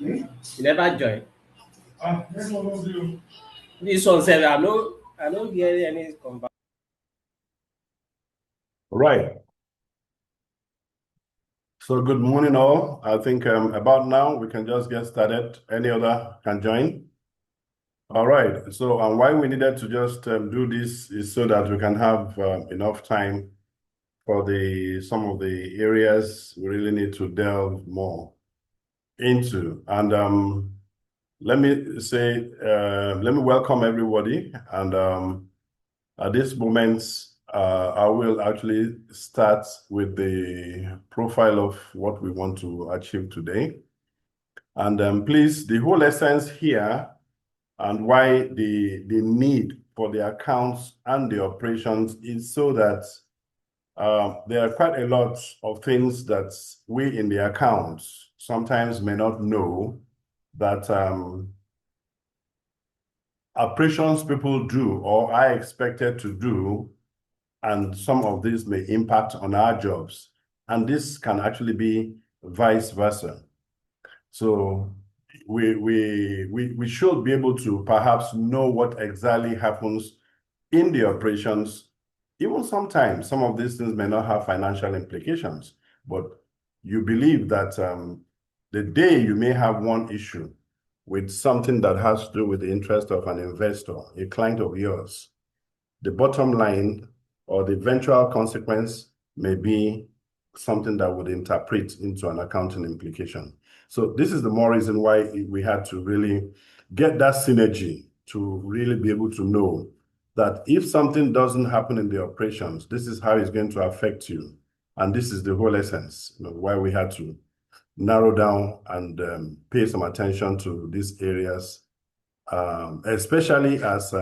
You never join. This one was you. This one said, I don't hear any conversation. Right. So good morning, all. I think about now we can just get started. Any other can join. All right. So why we needed to just do this is so that we can have enough time for some of the areas we really need to delve more into. And let me welcome everybody. And at this moment, I will actually start with the profile of what we want to achieve today. And please, the whole essence here and why the need for the accounts and the operations is so that there are quite a lot of things that we in the accounts sometimes may not know that operations people do or are expected to do, and some of these may impact on our jobs. And this can actually be vice versa. So we should be able to perhaps know what exactly happens in the operations. Even sometimes some of these things may not have financial implications, but you believe that the day you may have one issue with something that has to do with the interest of an investor, a client of yours, the bottom line or the eventual consequence may be something that would interpret into an accounting implication. So this is the more reason why we had to really get that synergy to really be able to know that if something doesn't happen in the operations, this is how it's going to affect you. And this is the whole essence, why we had to narrow down and pay some attention to these areas, especially as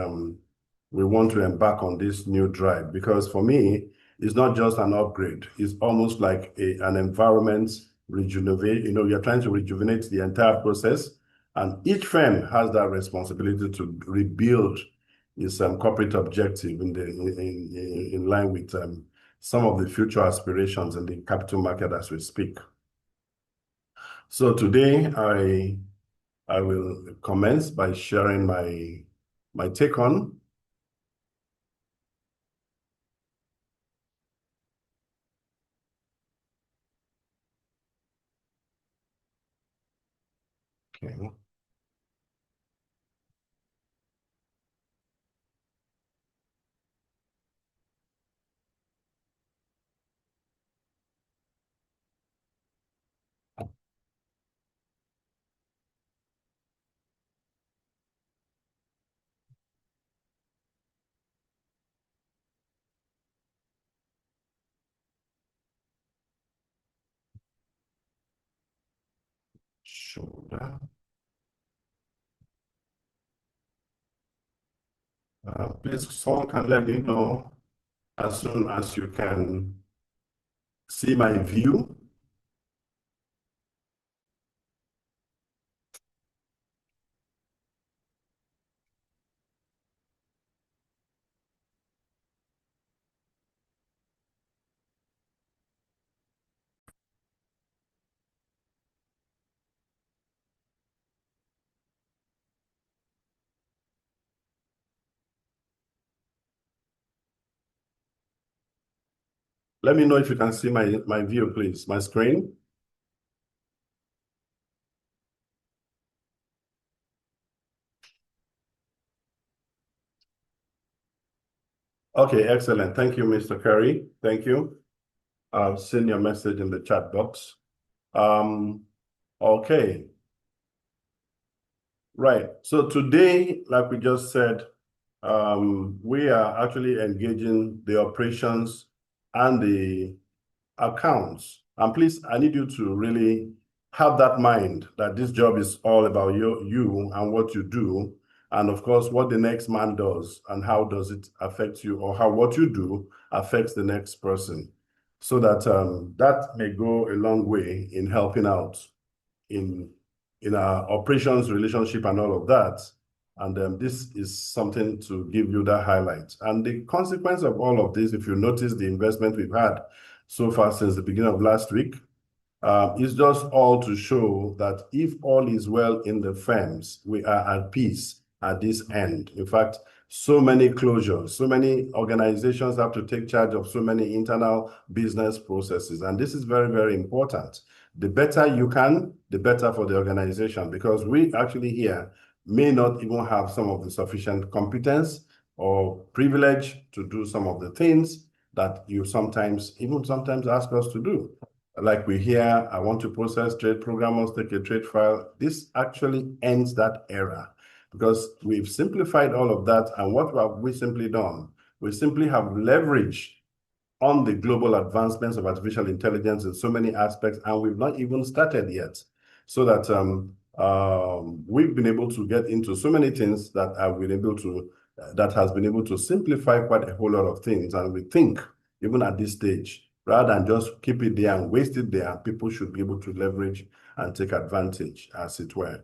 we want to embark on this new drive. Because for me, it's not just an upgrade. It's almost like an environment rejuvenate. You're trying to rejuvenate the entire process, and each firm has that responsibility to rebuild its corporate objective in line with some of the future aspirations in the capital market as we speak. So today, I will commence by sharing my take on. Okay. Shoulder. Please, someone can let me know as soon as you can see my view. Let me know if you can see my view, please, my screen. Okay, excellent. Thank you, Mr. Curry. Thank you. I've seen your message in the chat box. Okay. Right. So today, like we just said, we are actually engaging the operations and the accounts. And please, I need you to really have that mind that this job is all about you and what you do, and of course, what the next man does and how does it affect you, or how what you do affects the next person, so that that may go a long way in helping out in our operations relationship and all of that. And this is something to give you that highlight. And the consequence of all of this, if you notice the investment we've had so far since the beginning of last week, It's just all to show that if all is well in the firms, we are at peace at this end. In fact, so many closures, so many organizations have to take charge of so many internal business processes. And this is very, very important. The better you can, the better for the organization, because we actually here may not even have some of the sufficient competence or privilege to do some of the things that you sometimes ask us to do. Like we hear, I want to process trade programmers, take a trade file. This actually ends that era because we've simplified all of that. And what have we simply done? We simply have leveraged on the global advancements of artificial intelligence in so many aspects, and we've not even started yet. So that we've been able to get into so many things that that has been able to simplify quite a whole lot of things. And we think, even at this stage, rather than just keep it there and waste it there, people should be able to leverage and take advantage, as it were.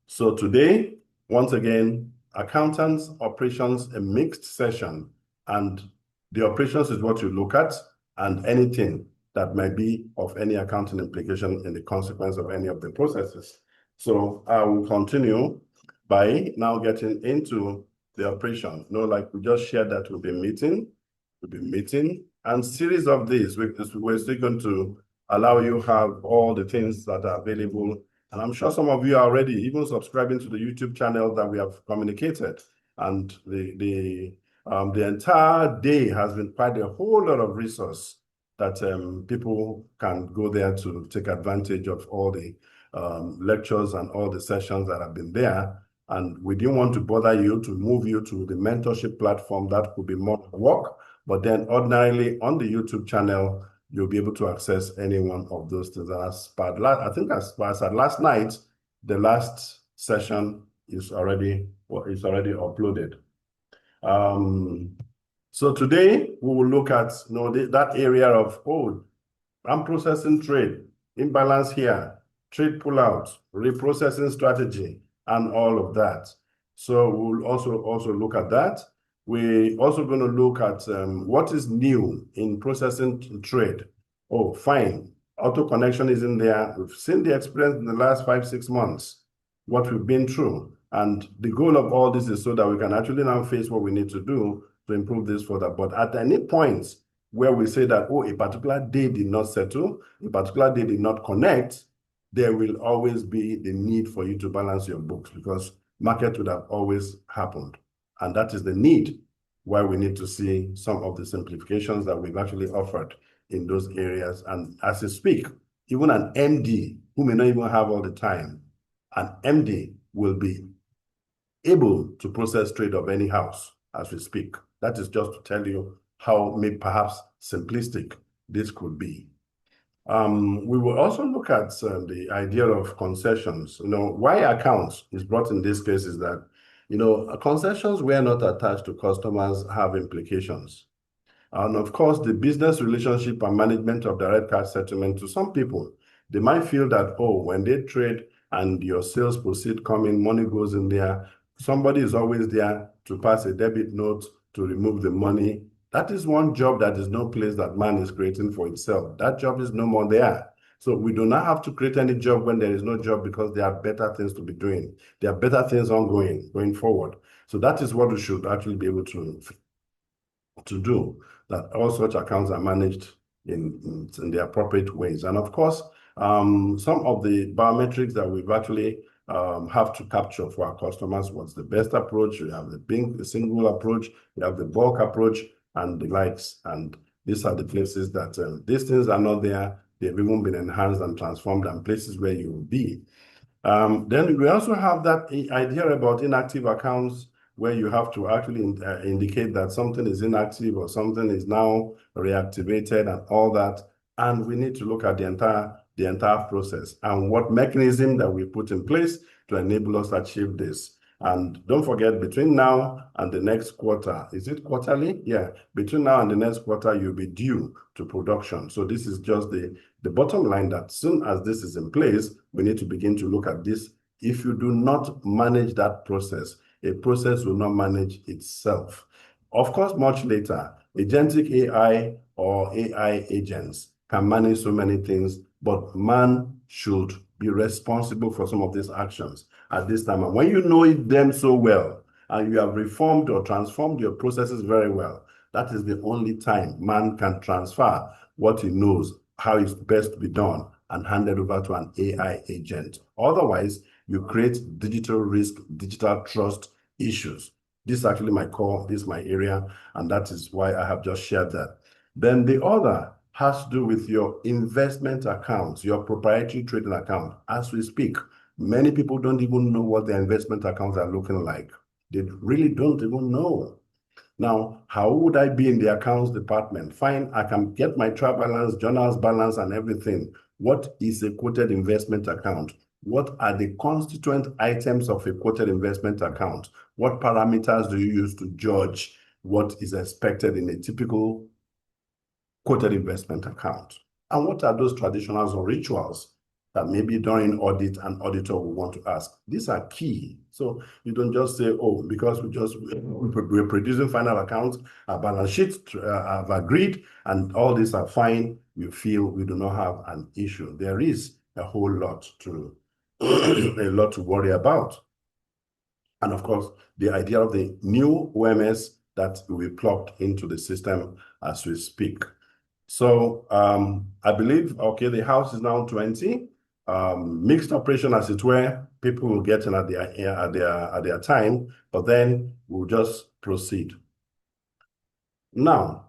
So today, once again, accountants, operations, a mixed session, and the operations is what you look at, and anything that might be of any accounting implication in the consequence of any of the processes. So I will continue by now getting into the operation. Like we just shared that we'll be meeting, and series of these, we're still going to allow you have all the things that are available. And I'm sure some of you are already even subscribing to the YouTube channel that we have communicated. And the entire day has been quite a whole lot of resource that people can go there to take advantage of all the lectures and all the sessions that have been there. And we didn't want to bother you to move you to the mentorship platform. That could be more work. But then ordinarily on the YouTube channel, you'll be able to access any one of those things. And I think as at last night, the last session is already uploaded. So today we will look at that area of I'm processing trade, imbalance here, trade pullout, reprocessing strategy, and all of that. So we'll also look at that. We're also going to look at what is new in processing trade. Oh, fine. Auto connection is in there. We've seen the experience in the last 5-6 months, what we've been through. And the goal of all this is so that we can actually now face what we need to do to improve this further. But at any point where we say that, a particular day did not settle, a particular day did not connect, there will always be the need for you to balance your books because market would have always happened. And that is the need why we need to see some of the simplifications that we've actually offered in those areas. And as I speak, even an MD who may not even have all the time, an MD will be able to process trade of any house as we speak. That is just to tell you how maybe perhaps simplistic this could be. We will also look at the idea of concessions. Why accounts is brought in this case is that, concessions were not attached to customers have implications. And of course, the business relationship and management of direct cash settlement, to some people, they might feel that, when they trade and your sales proceed come in, money goes in there, somebody is always there to pass a debit note to remove the money. That is one job that is no place that man is creating for itself. That job is no more there. So we do not have to create any job when there is no job because there are better things to be doing. There are better things ongoing, going forward. So that is what we should actually be able to do, that all such accounts are managed in the appropriate ways. And of course, some of the biometrics that we've actually have to capture for our customers. What's the best approach? We have the single approach, we have the bulk approach, and the likes. And these are the places that these things are not there. They've even been enhanced and transformed, and places where you will be. Then we also have that idea about inactive accounts, where you have to actually indicate that something is inactive or something is now reactivated and all that. And we need to look at the entire process and what mechanism that we put in place to enable us to achieve this. And don't forget, between now and the next quarter, is it quarterly? Yeah, between now and the next quarter, you'll be due to production. So this is just the bottom line, that soon as this is in place, we need to begin to look at this. If you do not manage that process, a process will not manage itself. Of course, much later, agentic AI or AI agents can manage so many things, but man should be responsible for some of these actions at this time. And when you know them so well, and you have reformed or transformed your processes very well, that is the only time man can transfer what he knows, how it's best to be done, and hand it over to an AI agent. Otherwise, you create digital risk, digital trust issues. This is actually my core, this is my area, and that is why I have just shared that. Then the other has to do with your investment accounts, your proprietary trading account. As we speak, many people don't even know what their investment accounts are looking like. They really don't even know. Now, how would I be in the accounts department? Fine, I can get my trial balance, journals balance, and everything. What is a quoted investment account? What are the constituent items of a quoted investment account? What parameters do you use to judge what is expected in a typical quoted investment account? And what are those traditionals or rituals that maybe during audit an auditor will want to ask? These are key. So you don't just say, oh, because we're producing final accounts, our balance sheets have agreed, and all these are fine, we feel we do not have an issue. There is a whole lot to a lot to worry about. And of course, the idea of the new OMS that we plugged into the system as we speak. So I believe, okay, the house is now 20. Mixed operation, as it were. People will get in at their time, but then we'll just proceed. Now,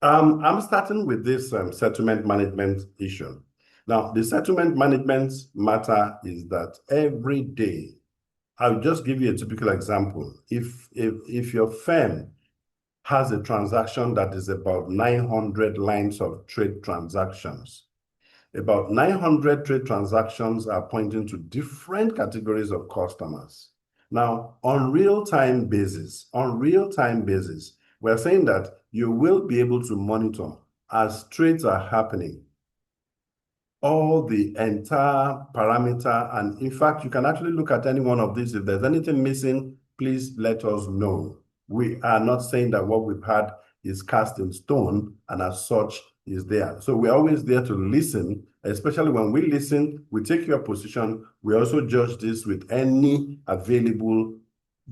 I'm starting with this settlement management issue. Now, the settlement management matter is that every day, I'll just give you a typical example. If your firm has a transaction that is about 900 lines of trade transactions, about 900 trade transactions are pointing to different categories of customers. Now, on real-time basis, we're saying that you will be able to monitor as trades are happening, all the entire parameter. And in fact, you can actually look at any one of these. If there's anything missing, please let us know. We are not saying that what we've had is cast in stone and as such is there. So we're always there to listen, especially when we listen, we take your position. We also judge this with any available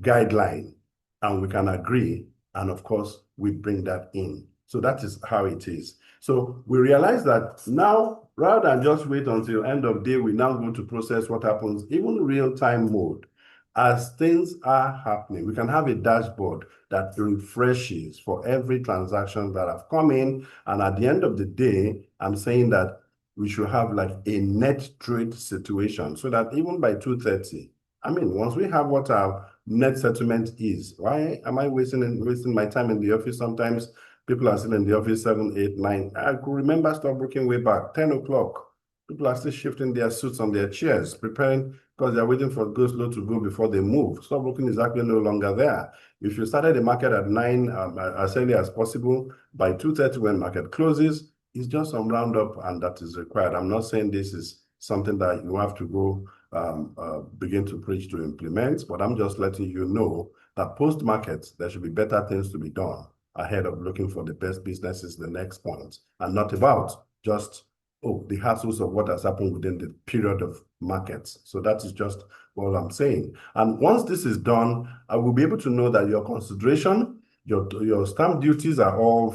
guideline, and we can agree. And of course, we bring that in. So that is how it is. So we realize that now, rather than just wait until end of day, we now go to process what happens, even real-time mode. As things are happening, we can have a dashboard that refreshes for every transaction that have come in. And at the end of the day, I'm saying that we should have like a net trade situation so that even by 2:30, I mean, once we have what our net settlement is, why am I wasting my time in the office? Sometimes people are still in the office 7, 8, 9. I could remember stockbroking way back, 10 o'clock. People are still shifting their suits on their chairs, preparing because they're waiting for go slow to go before they move. Stockbroking is actually no longer there. If you started the market at 9, as early as possible, by 2:30 when market closes, it's just some roundup, and that is required. I'm not saying this is something that you have to go begin to preach to implement, but I'm just letting you know that post-market, there should be better things to be done ahead of looking for the best businesses the next point, and not about just, oh, the hassles of what has happened within the period of markets. So that is just all I'm saying. And once this is done, I will be able to know that your consideration, your stamp duties are all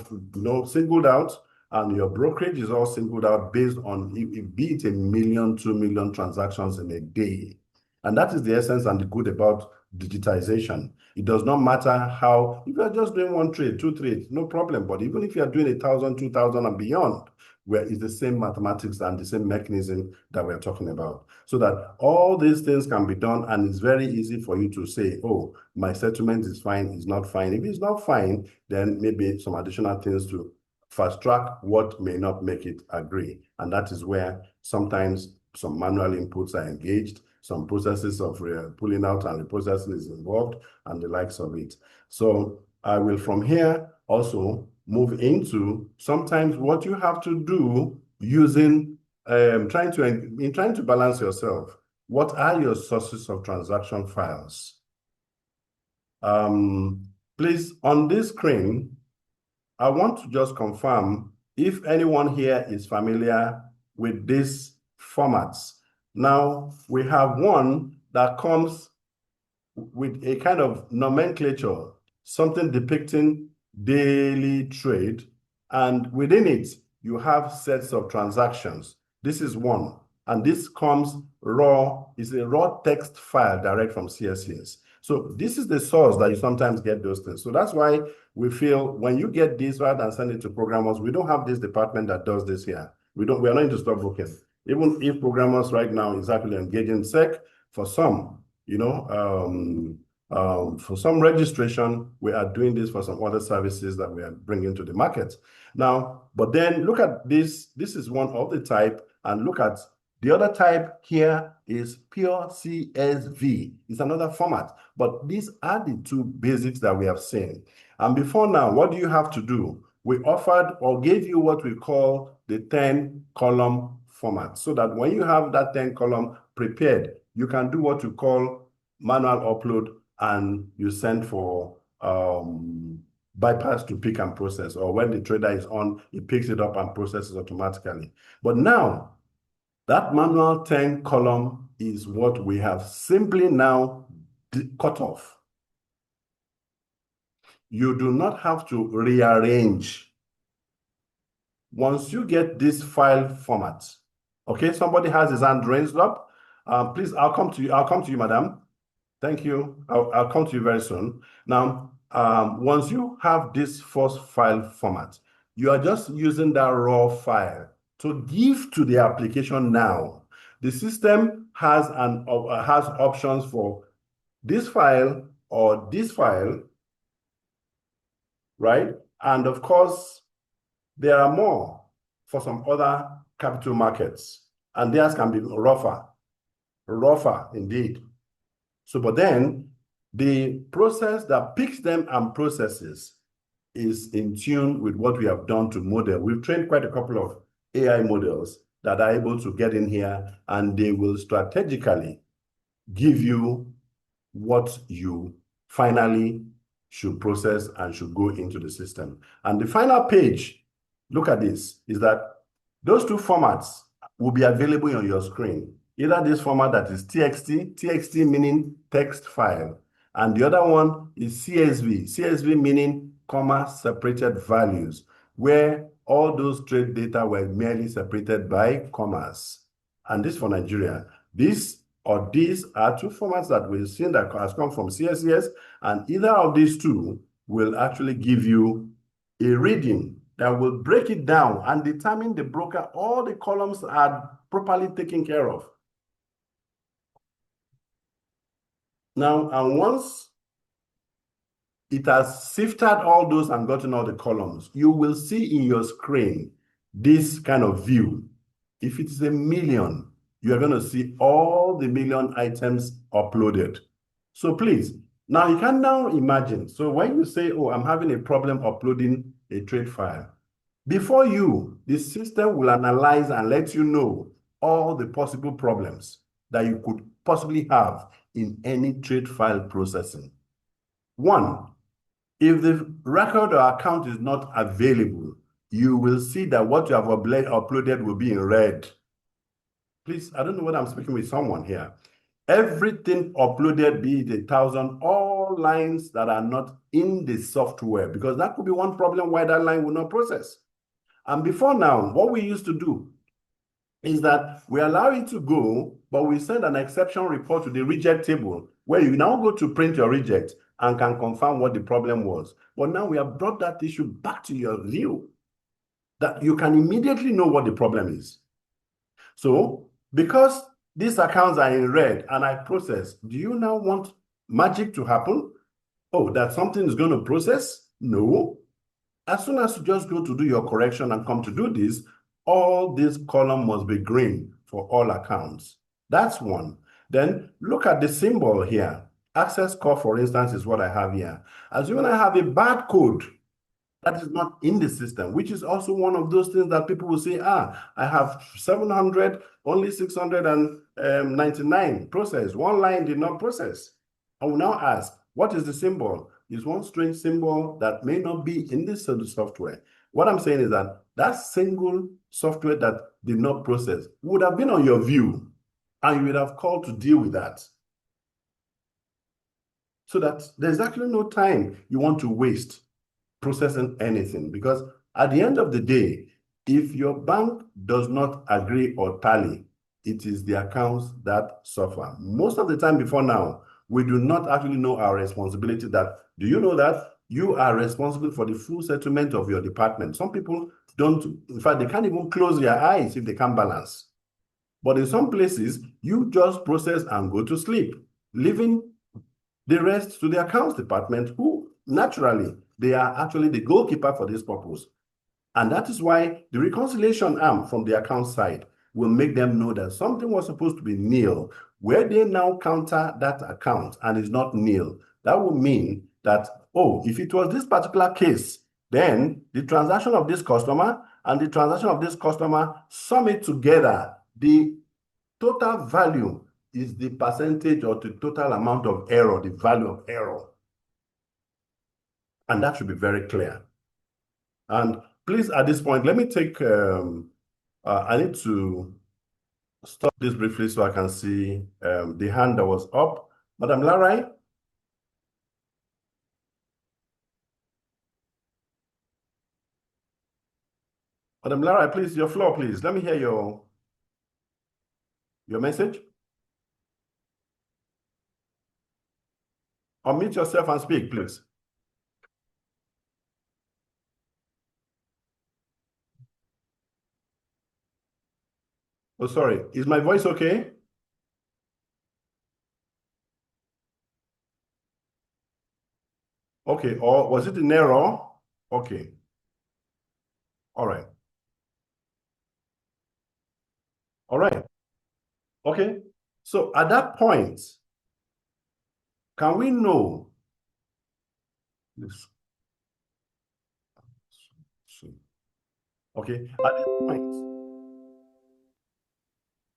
singled out, and your brokerage is all singled out based on, be it 1 million, 2 million transactions in a day. And that is the essence and the good about digitization. It does not matter how, if you're just doing 1 trade, 2 trades, no problem. But even if you're doing 1,000, 2,000 and beyond, where it's the same mathematics and the same mechanism that we're talking about. So that all these things can be done, and it's very easy for you to say, oh, my settlement is fine, it's not fine. If it's not fine, then maybe some additional things to fast track what may not make it agree. And that is where sometimes some manual inputs are engaged, some processes of pulling out and reprocessing is involved, and the likes of it. So I will from here also move into sometimes what you have to do using trying to balance yourself. What are your sources of transaction files? Please, on this screen, I want to just confirm if anyone here is familiar with these formats. Now, we have one that comes with a kind of nomenclature, something depicting daily trade, and within it, you have sets of transactions. This is one, and this comes raw, is a raw text file direct from CSCS. So this is the source that you sometimes get those things. So that's why we feel when you get this, rather than send it to programmers, we don't have this department that does this here. We are not into stockbroking. Even if programmers right now is actually engaging SEC for some, for some registration, we are doing this for some other services that we are bringing to the market. Now, but then look at this. This is one of the type, and look at the other type here is pure CSV. It's another format, but these are the two basics that we have seen. And before now, what do you have to do? We offered or gave you what we call the 10-column format, so that when you have that 10-column prepared, you can do what you call manual upload, and you send for bypass to pick and process, or when the trader is on, it picks it up and processes automatically. But now, that manual 10-column is what we have simply now cut off. You do not have to rearrange. Once you get this file format, okay, somebody has his hand raised up. Please, I'll come to you, madam. Thank you. I'll come to you very soon. Now, once you have this first file format, you are just using that raw file to give to the application now. The system has options for this file or this file, right? And of course, there are more for some other capital markets, and theirs can be rougher indeed. So, but then the process that picks them and processes is in tune with what we have done to model. We've trained quite a couple of AI models that are able to get in here, and they will strategically give you what you finally should process and should go into the system. And the final page, look at this, is that those two formats will be available on your screen. Either this format that is TXT meaning text file, and the other one is CSV meaning comma separated values, where all those trade data were merely separated by commas. And this for Nigeria. These are two formats that we've seen that has come from CSCS, and either of these two will actually give you a reading that will break it down and determine the broker, all the columns are properly taken care of. Now, and once it has sifted all those and gotten all the columns, you will see in your screen this kind of view. If it is 1 million, you are going to see all the 1 million items uploaded. So please, now you can now imagine. So when you say, oh, I'm having a problem uploading a trade file, before you, the system will analyze and let you know all the possible problems that you could possibly have in any trade file processing. One, if the record or account is not available, you will see that what you have uploaded will be in red. Please, I don't know whether I'm speaking with someone here. Everything uploaded, be it 1,000, all lines that are not in the software, because that could be one problem why that line will not process. And before now, what we used to do is that we allow it to go, but we send an exception report to the reject table, where you now go to print your reject and can confirm what the problem was. But now we have brought that issue back to your view, that you can immediately know what the problem is. So, because these accounts are in red and I process, do you now want magic to happen? Oh, that something is going to process? No. As soon as you just go to do your correction and come to do this, all this column must be green for all accounts. That's one. Then look at the symbol here. Access call, for instance, is what I have here. Assuming I have a bad code that is not in the system, which is also one of those things that people will say, I have 700, only 699 processed. One line did not process. I will now ask, what is the symbol? It's one strange symbol that may not be in this software. What I'm saying is that that single software that did not process would have been on your view, and you would have called to deal with that. So that there's actually no time you want to waste processing anything, because at the end of the day, if your bank does not agree or tally, it is the accounts that suffer. Most of the time before now, we do not actually know our responsibility. That, do you know that you are responsible for the full settlement of your department? Some people don't, in fact, they can't even close their eyes if they can't balance. But in some places, you just process and go to sleep, leaving the rest to the accounts department, who naturally, they are actually the goalkeeper for this purpose. And that is why the reconciliation arm from the account side will make them know that something was supposed to be nil, where they now counter that account and is not nil. That will mean that, oh, if it was this particular case, then the transaction of this customer and the transaction of this customer, sum it together. The total value is the percentage or the total amount of error, the value of error. And that should be very clear. And please, at this point, let me take, I need to stop this briefly so I can see the hand that was up. Madam Larai? Madam Larai, please, your floor, please. Let me hear your message. Unmute yourself and speak, please. Oh, sorry. Is my voice okay? Okay. Or was it an error? Okay. All right. All right. Okay. So at that point, can we know this? Okay. At this point,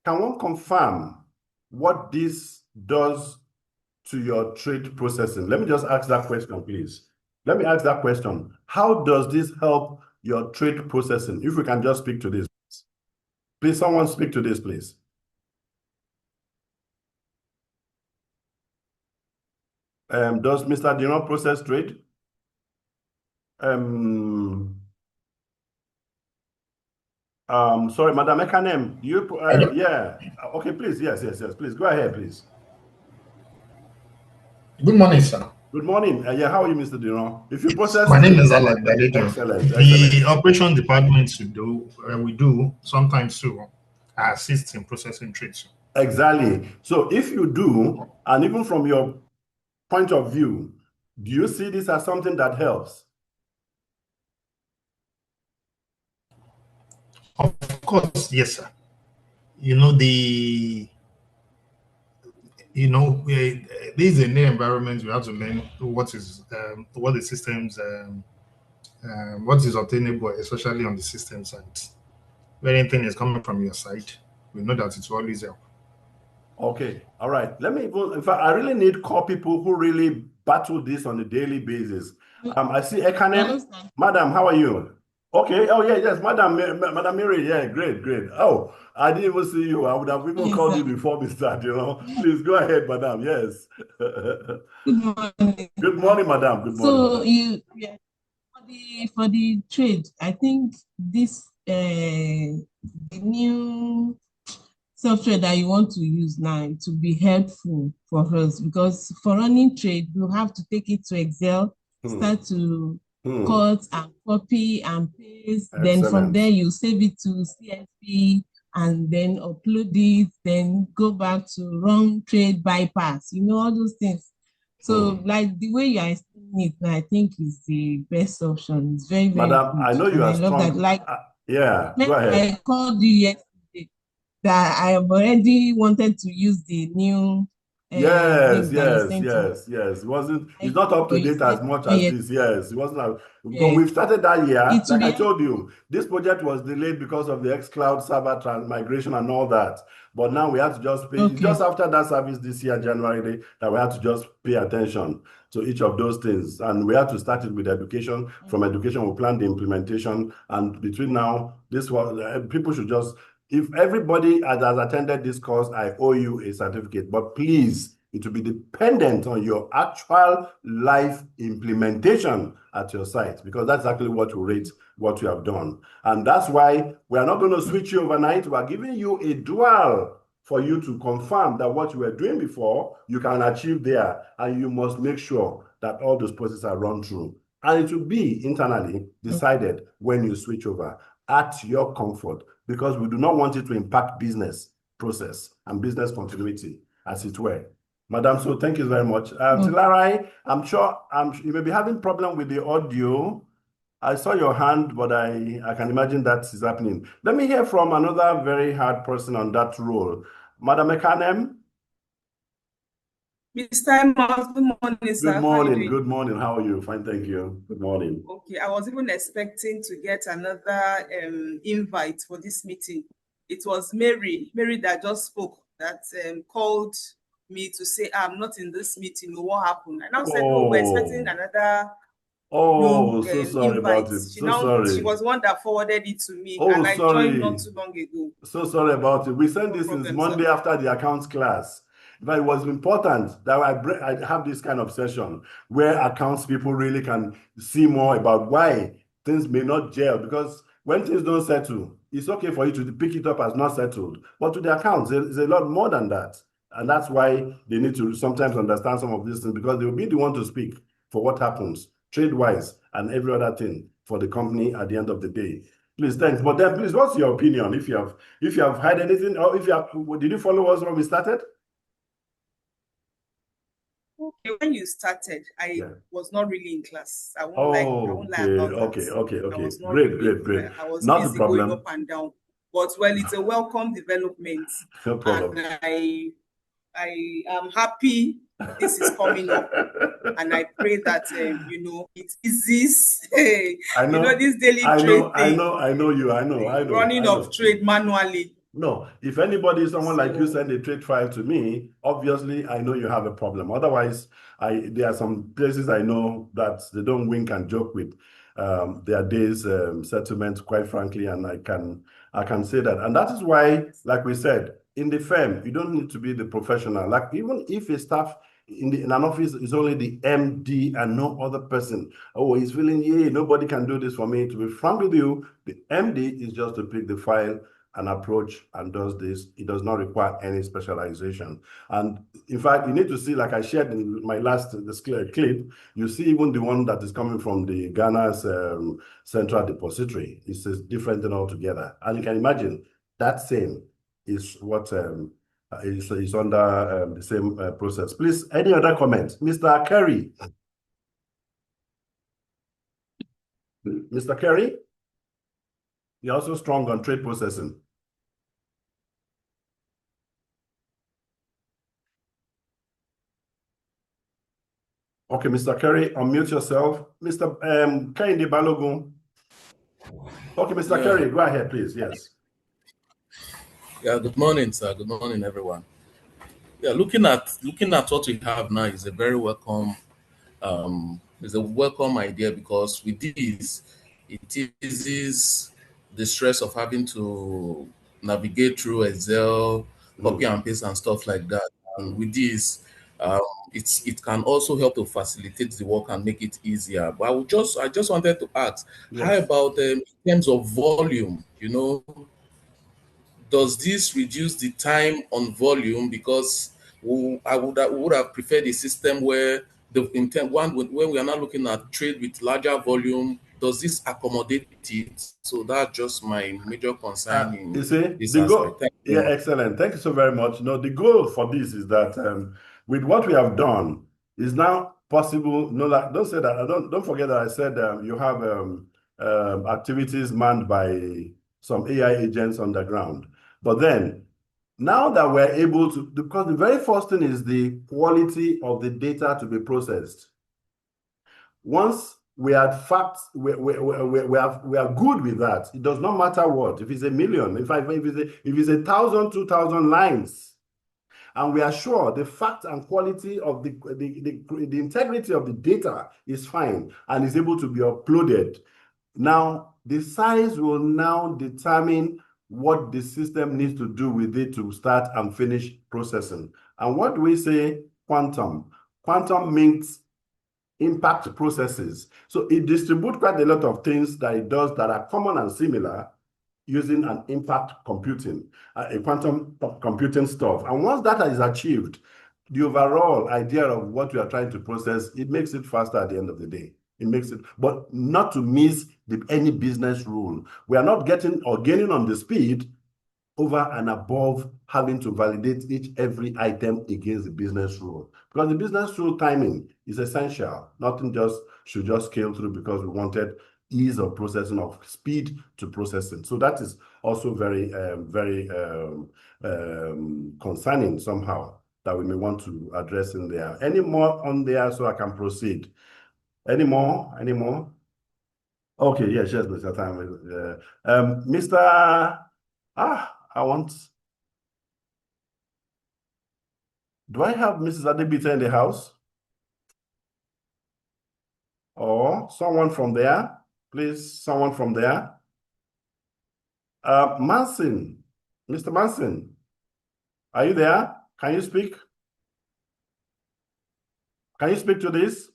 can one confirm what this does to your trade processing? Let me just ask that question, please. Let me ask that question. How does this help your trade processing? If we can just speak to this. Please, someone speak to this, please. Does Mr. Dino process trade? Sorry, Madam Ekanem, you, yeah. Okay, please, yes, please, go ahead, please. Good morning, sir. Good morning. Yeah, how are you, Mr. Dino? If you process My name is Alan. Excellent. The operation department we do sometimes too assist in processing trades. Exactly. So if you do, and even from your point of view, do you see this as something that helps? Of course, yes, sir. You know, this is a new environment. We have to learn what the systems, what is obtainable, especially on the system side. When anything is coming from your side, we know that it's always help. Okay, all right. Let me, in fact, I really need core people who really battle this on a daily basis. I see Ekanem. Madam, how are you? Okay. Oh, yeah, yes, Madam Mary. Yeah, great. Oh, I didn't even see you. I would have even called you before we start, Please go ahead, Madam. Yes. Good morning. Good morning, Madam. Good morning. So for the trade, I think this the new software that you want to use now to be helpful for us, because for running trade, you have to take it to Excel, start to cut and copy and paste. Excellent. Then from there, you save it to CSV and then upload it, then go back to run trade bypass, all those things. So like the way you are explaining it, I think is the best option. It's very, very Madam, good. I know you are strong. I love that. Yeah, go ahead. I called you yesterday that I have already wanted to use the new Yes, link that you yes, sent me. yes, yes. It's not up to date as much as Yes. this. Yes, it wasn't. But Yes. we've started that year. It will Like I be told you, this project was delayed because of the xCloud server migration and all that. But now we have to just pay. It's okay. just after that service this year, January, that we have to just pay attention to each of those things. And we have to start it with education. From education, we plan the implementation. And between now, this was people should just, if everybody has attended this course, I owe you a certificate. But please, it will be dependent on your actual life implementation at your site, because that's actually what will rate what you have done. And that's why we are not going to switch you overnight. We are giving you a dual for you to confirm that what you were doing before, you can achieve there. And you must make sure that all those processes are run through. And it will be internally decided when you switch over at your comfort, because we do not want it to impact business process and business continuity, as it were. Madam, so thank you very much. Tilarai, I'm sure you may be having problem with the audio. I saw your hand, but I can imagine that is happening. Let me hear from another very hard person on that role. Madam Ekanem. Mr. Amos, good morning, sir. Good morning. Good morning. How are you? Fine, thank you. Good morning. Okay, I was even expecting to get another invite for this meeting. It was Mary that just spoke, that called me to say, I'm not in this meeting. What happened? And I said, no, we're expecting another. Oh, so sorry invite. about it. Sorry. She was one that forwarded it to me, Oh, and I sorry. joined not too long ago. So sorry about it. We sent No this problem, since Monday, sir. after the accounts class. But it was important that I have this kind of session where accounts people really can see more about why things may not gel. Because when things don't settle, it's okay for you to pick it up as not settled. But to the accounts, there's a lot more than that. And that's why they need to sometimes understand some of these things, because they will be the one to speak for what happens trade-wise and every other thing for the company at the end of the day. Please, thanks. But then, please, what's your opinion? If you have heard anything, or if you have, did you follow us when we started? Okay, when you started, I was not really in class. I won't lie about that. Okay. I was not Great. I was Not busy a problem. going up and down. But well, it's a welcome development. No problem. And I am happy this is coming up. And I pray that it eases I know this daily trade thing. I know. Running of trade manually. No, if anybody, someone like you send a trade file to me, obviously I know you have a problem. Otherwise, there are some places I know that they don't wink and joke with their days settlement, quite frankly, and I can say that. And that is why, like we said, in the firm, you don't need to be the professional. Like even if a staff in an office is only the MD and no other person. Oh, he's feeling, yeah, nobody can do this for me. To be frank with you, the MD is just to pick the file and approach and does this. It does not require any specialization. And in fact, you need to see, like I shared in my last clip, you see even the one that is coming from the Ghana's central depository. It's a different thing altogether. And you can imagine that same is what is under the same process. Please, any other comments? Mr. Kerry. Mr. Kerry, you're also strong on trade processing. Okay, Mr. Kerry, unmute yourself. Mr. Kehinde Balogun. Okay, Mr. Kerry, go ahead, please. Yes. Yeah, good morning, sir. Good morning, everyone. Yeah, looking at what we have now is a very welcome idea, because with this, it eases the stress of having to navigate through Excel, copy and paste and stuff like that. And with this, it can also help to facilitate the work and make it easier. But I just wanted to ask, how about in terms of volume? Does this reduce the time on volume? Because I would have preferred a system where when we are now looking at trade with larger volume, does this accommodate it? So that's just my major concern in you see, this the aspect. goal, excellent. Thank you so very much. The goal for this is that with what we have done, is now possible. No, like, don't say that. Don't forget that I said you have activities manned by some AI agents on the ground. But then Now that we're able to, because the very first thing is the quality of the data to be processed. Once we had facts, we are good with that. It does not matter what. If it's a million, if it's 1,000, 2,000 lines, and we are sure the fact and quality of the integrity of the data is fine and is able to be uploaded. Now, the size will now determine what the system needs to do with it to start and finish processing. And what do we say? Quantum. Quantum means impact processes. So it distributes quite a lot of things that it does that are common and similar using an impact computing, a quantum computing stuff. And once that is achieved, the overall idea of what we are trying to process, it makes it faster at the end of the day. It makes it, but not to miss any business rule. We are not getting or gaining on the speed over and above having to validate every item against the business rule. Because the business rule timing is essential. Nothing should just scale through because we wanted ease of processing, of speed to processing. So that is also very, very concerning somehow that we may want to address in there. Any more on there so I can proceed? Any more? Any more? Okay, yes, Mr. Time. Mr. Do I have Mrs. Adebita in the house? Or someone from there? Please, someone from there. Manson, Mr. Manson, are you there? Can you speak? Can you speak to this?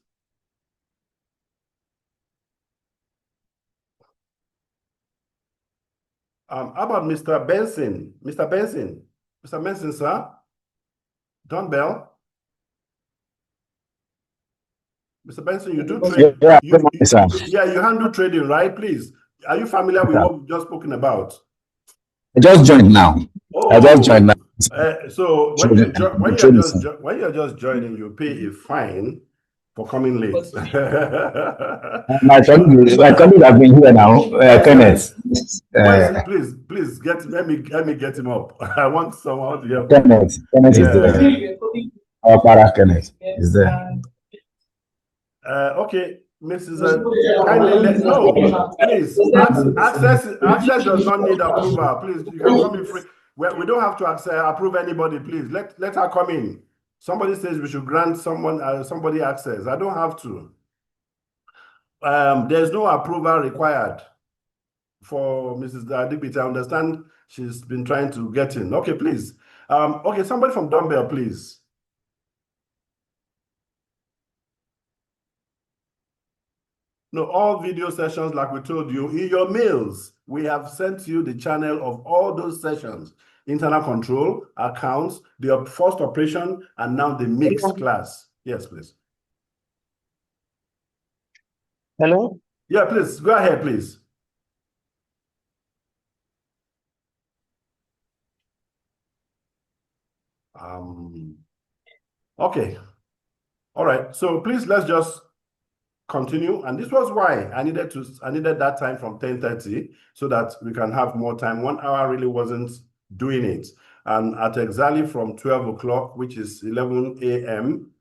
How about Mr. Benson? Mr. Benson? Mr. Benson, sir? Don Bell? Mr. Benson, you do trade. Yeah, you handle trading, right? Please. Are you familiar with what we've just spoken about? I just joined now. I just joined now. So when you're just joining, you pay a fine for coming late. My colleague have been here now, Kenneth. Please let me get him up. I want someone to help. Kenneth is there. Our para Kenneth is there. Okay, Mrs. Kindly please. Access does not need approval. Please, you can come in free. We don't have to approve anybody. Please let her come in. Somebody says we should grant somebody access. I don't have to. There's no approval required for Mrs. Adibit. I understand she's been trying to get in. Okay, please. Okay, somebody from Dumbbell, please. No, all video sessions, like we told you, in your mails, we have sent you the channel of all those sessions. Internal control, accounts, the first operation, and now the mixed class. Yes, please. Hello? Yeah, please, go ahead, please. Okay. All right. So please, let's just continue. And this was why I needed that time from 10:30 so that we can have more time. 1 hour really wasn't doing it. And at exactly from 12 o'clock, which is 11 a.m.,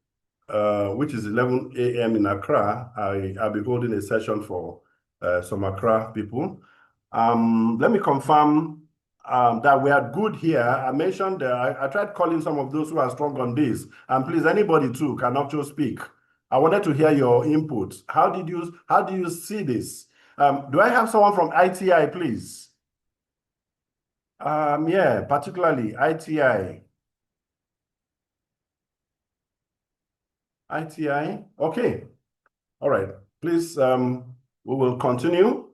in Accra, I'll be holding a session for some Accra people. Let me confirm that we are good here. I mentioned I tried calling some of those who are strong on this. And please, anybody too can also speak. I wanted to hear your input. How do you see this? Do I have someone from ITI, please? Yeah, particularly ITI. ITI. Okay. All right. Please, we will continue.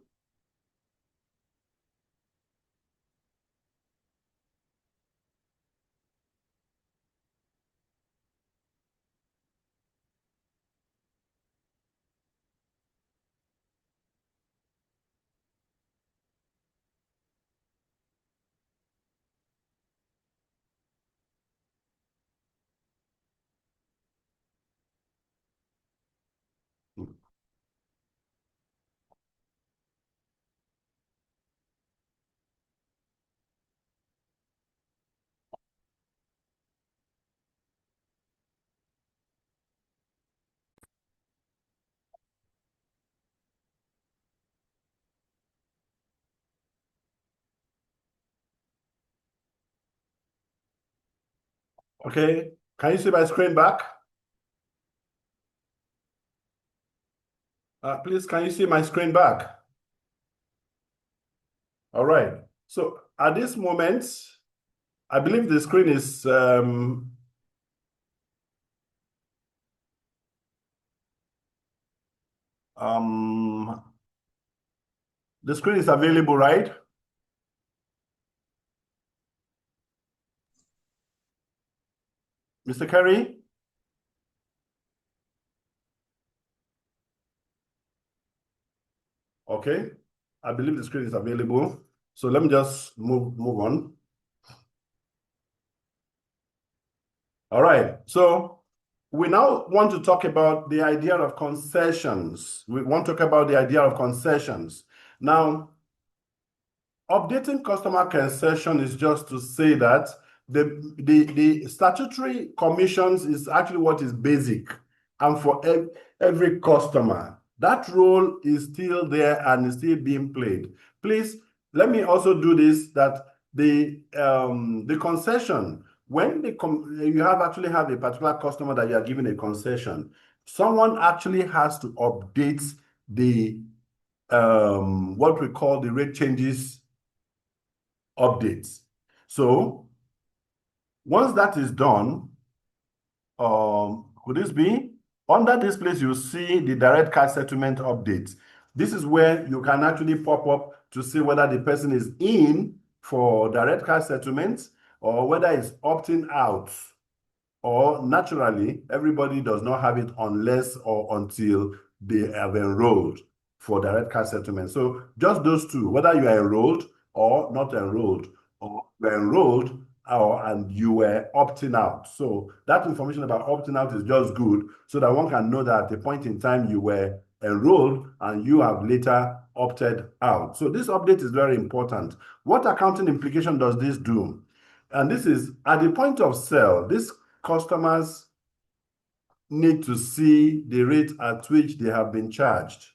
Okay, can you see my screen back? Please, can you see my screen back? All right. So at this moment, I believe the screen is the screen is available, right? Mr. Kerry? Okay, I believe the screen is available. So let me just move on. All right, so we now want to talk about the idea of concessions. We want to talk about the idea of concessions. Now, updating customer concession is just to say that the statutory commissions is actually what is basic, and for every customer, that role is still there and is still being played. Please let me also do this, that the concession, when you actually have a particular customer that you are giving a concession, someone actually has to update the what we call the rate changes updates. So once that is done, could this be under this place? You see the direct cash settlement updates. This is where you can actually pop up to see whether the person is in for direct cash settlements or whether it's opting out, or naturally everybody does not have it unless or until they have enrolled for direct cash settlement. So just those two, whether you are enrolled or not enrolled, or you're enrolled and you were opting out. So that information about opting out is just good so that one can know that at the point in time you were enrolled and you have later opted out. So this update is very important. What accounting implication does this do? And this is at the point of sale, these customers need to see the rate at which they have been charged.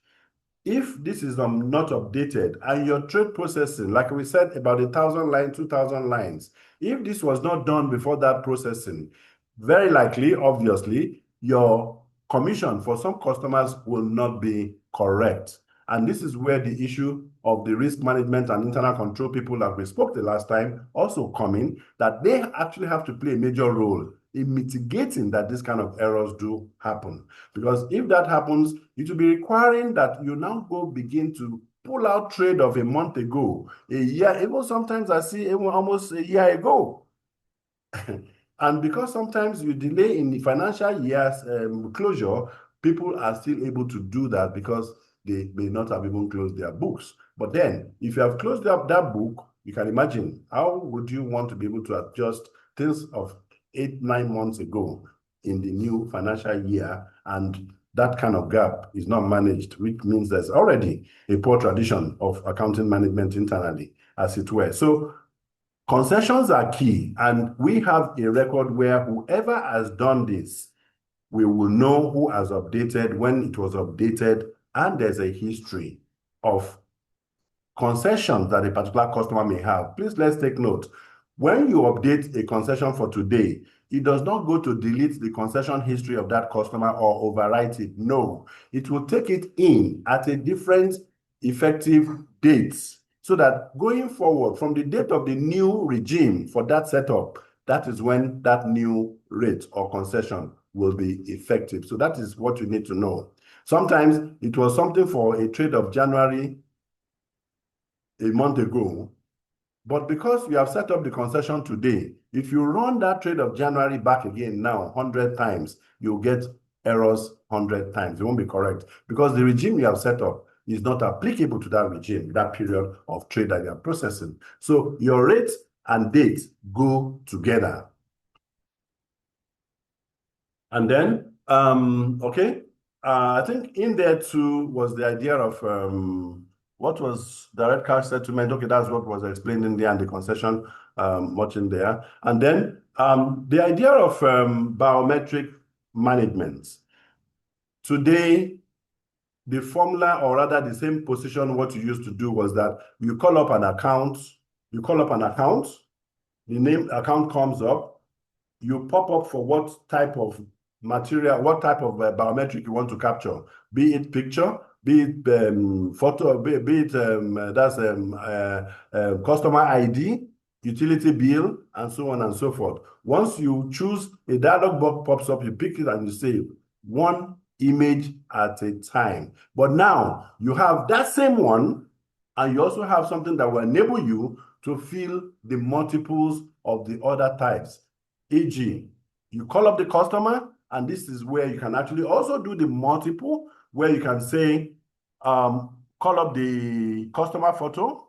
If this is not updated and your trade processing, like we said, about 1,000 lines, 2,000 lines, if this was not done before that processing, very likely, obviously, your commission for some customers will not be correct. And this is where the issue of the risk management and internal control people that we spoke the last time also come in, that they actually have to play a major role in mitigating that this kind of errors do happen. Because if that happens, it will be requiring that you now go begin to pull out trade of a month ago, a year, even sometimes I see even almost a year ago. And because sometimes you delay in the financial year's closure, people are still able to do that because they may not have even closed their books. But then, if you have closed up that book, you can imagine how would you want to be able to adjust things of 8-9 months ago in the new financial year, and that kind of gap is not managed, which means there's already a poor tradition of accounting management internally, as it were. So concessions are key, and we have a record where whoever has done this, we will know who has updated, when it was updated, and there's a history of concessions that a particular customer may have. Please, let's take note. When you update a concession for today, it does not go to delete the concession history of that customer or overwrite it. No, it will take it in at a different effective date, so that going forward from the date of the new regime for that setup, that is when that new rate or concession will be effective. So that is what you need to know. Sometimes it was something for a trade of January a month ago, but because you have set up the concession today, if you run that trade of January back again now 100 times, you'll get errors 100 times. It won't be correct because the regime you have set up is not applicable to that regime, that period of trade that you are processing. So your rates and dates go together. And then, okay, I think in there too was the idea of what was direct cash settlement. Okay, that's what was explained in there, and the concession much in there. And then the idea of biometric management. Today, the formula, or rather the same position, what you used to do was that you call up an account, the name account comes up, you pop up for what type of material, what type of biometric you want to capture, be it picture, be it photo, be it customer ID, utility bill, and so on and so forth. Once you choose, a dialog box pops up, you pick it and you save one image at a time. But now you have that same one, and you also have something that will enable you to fill the multiples of the other types. E.g., you call up the customer, and this is where you can actually also do the multiple, where you can say, call up the customer photo,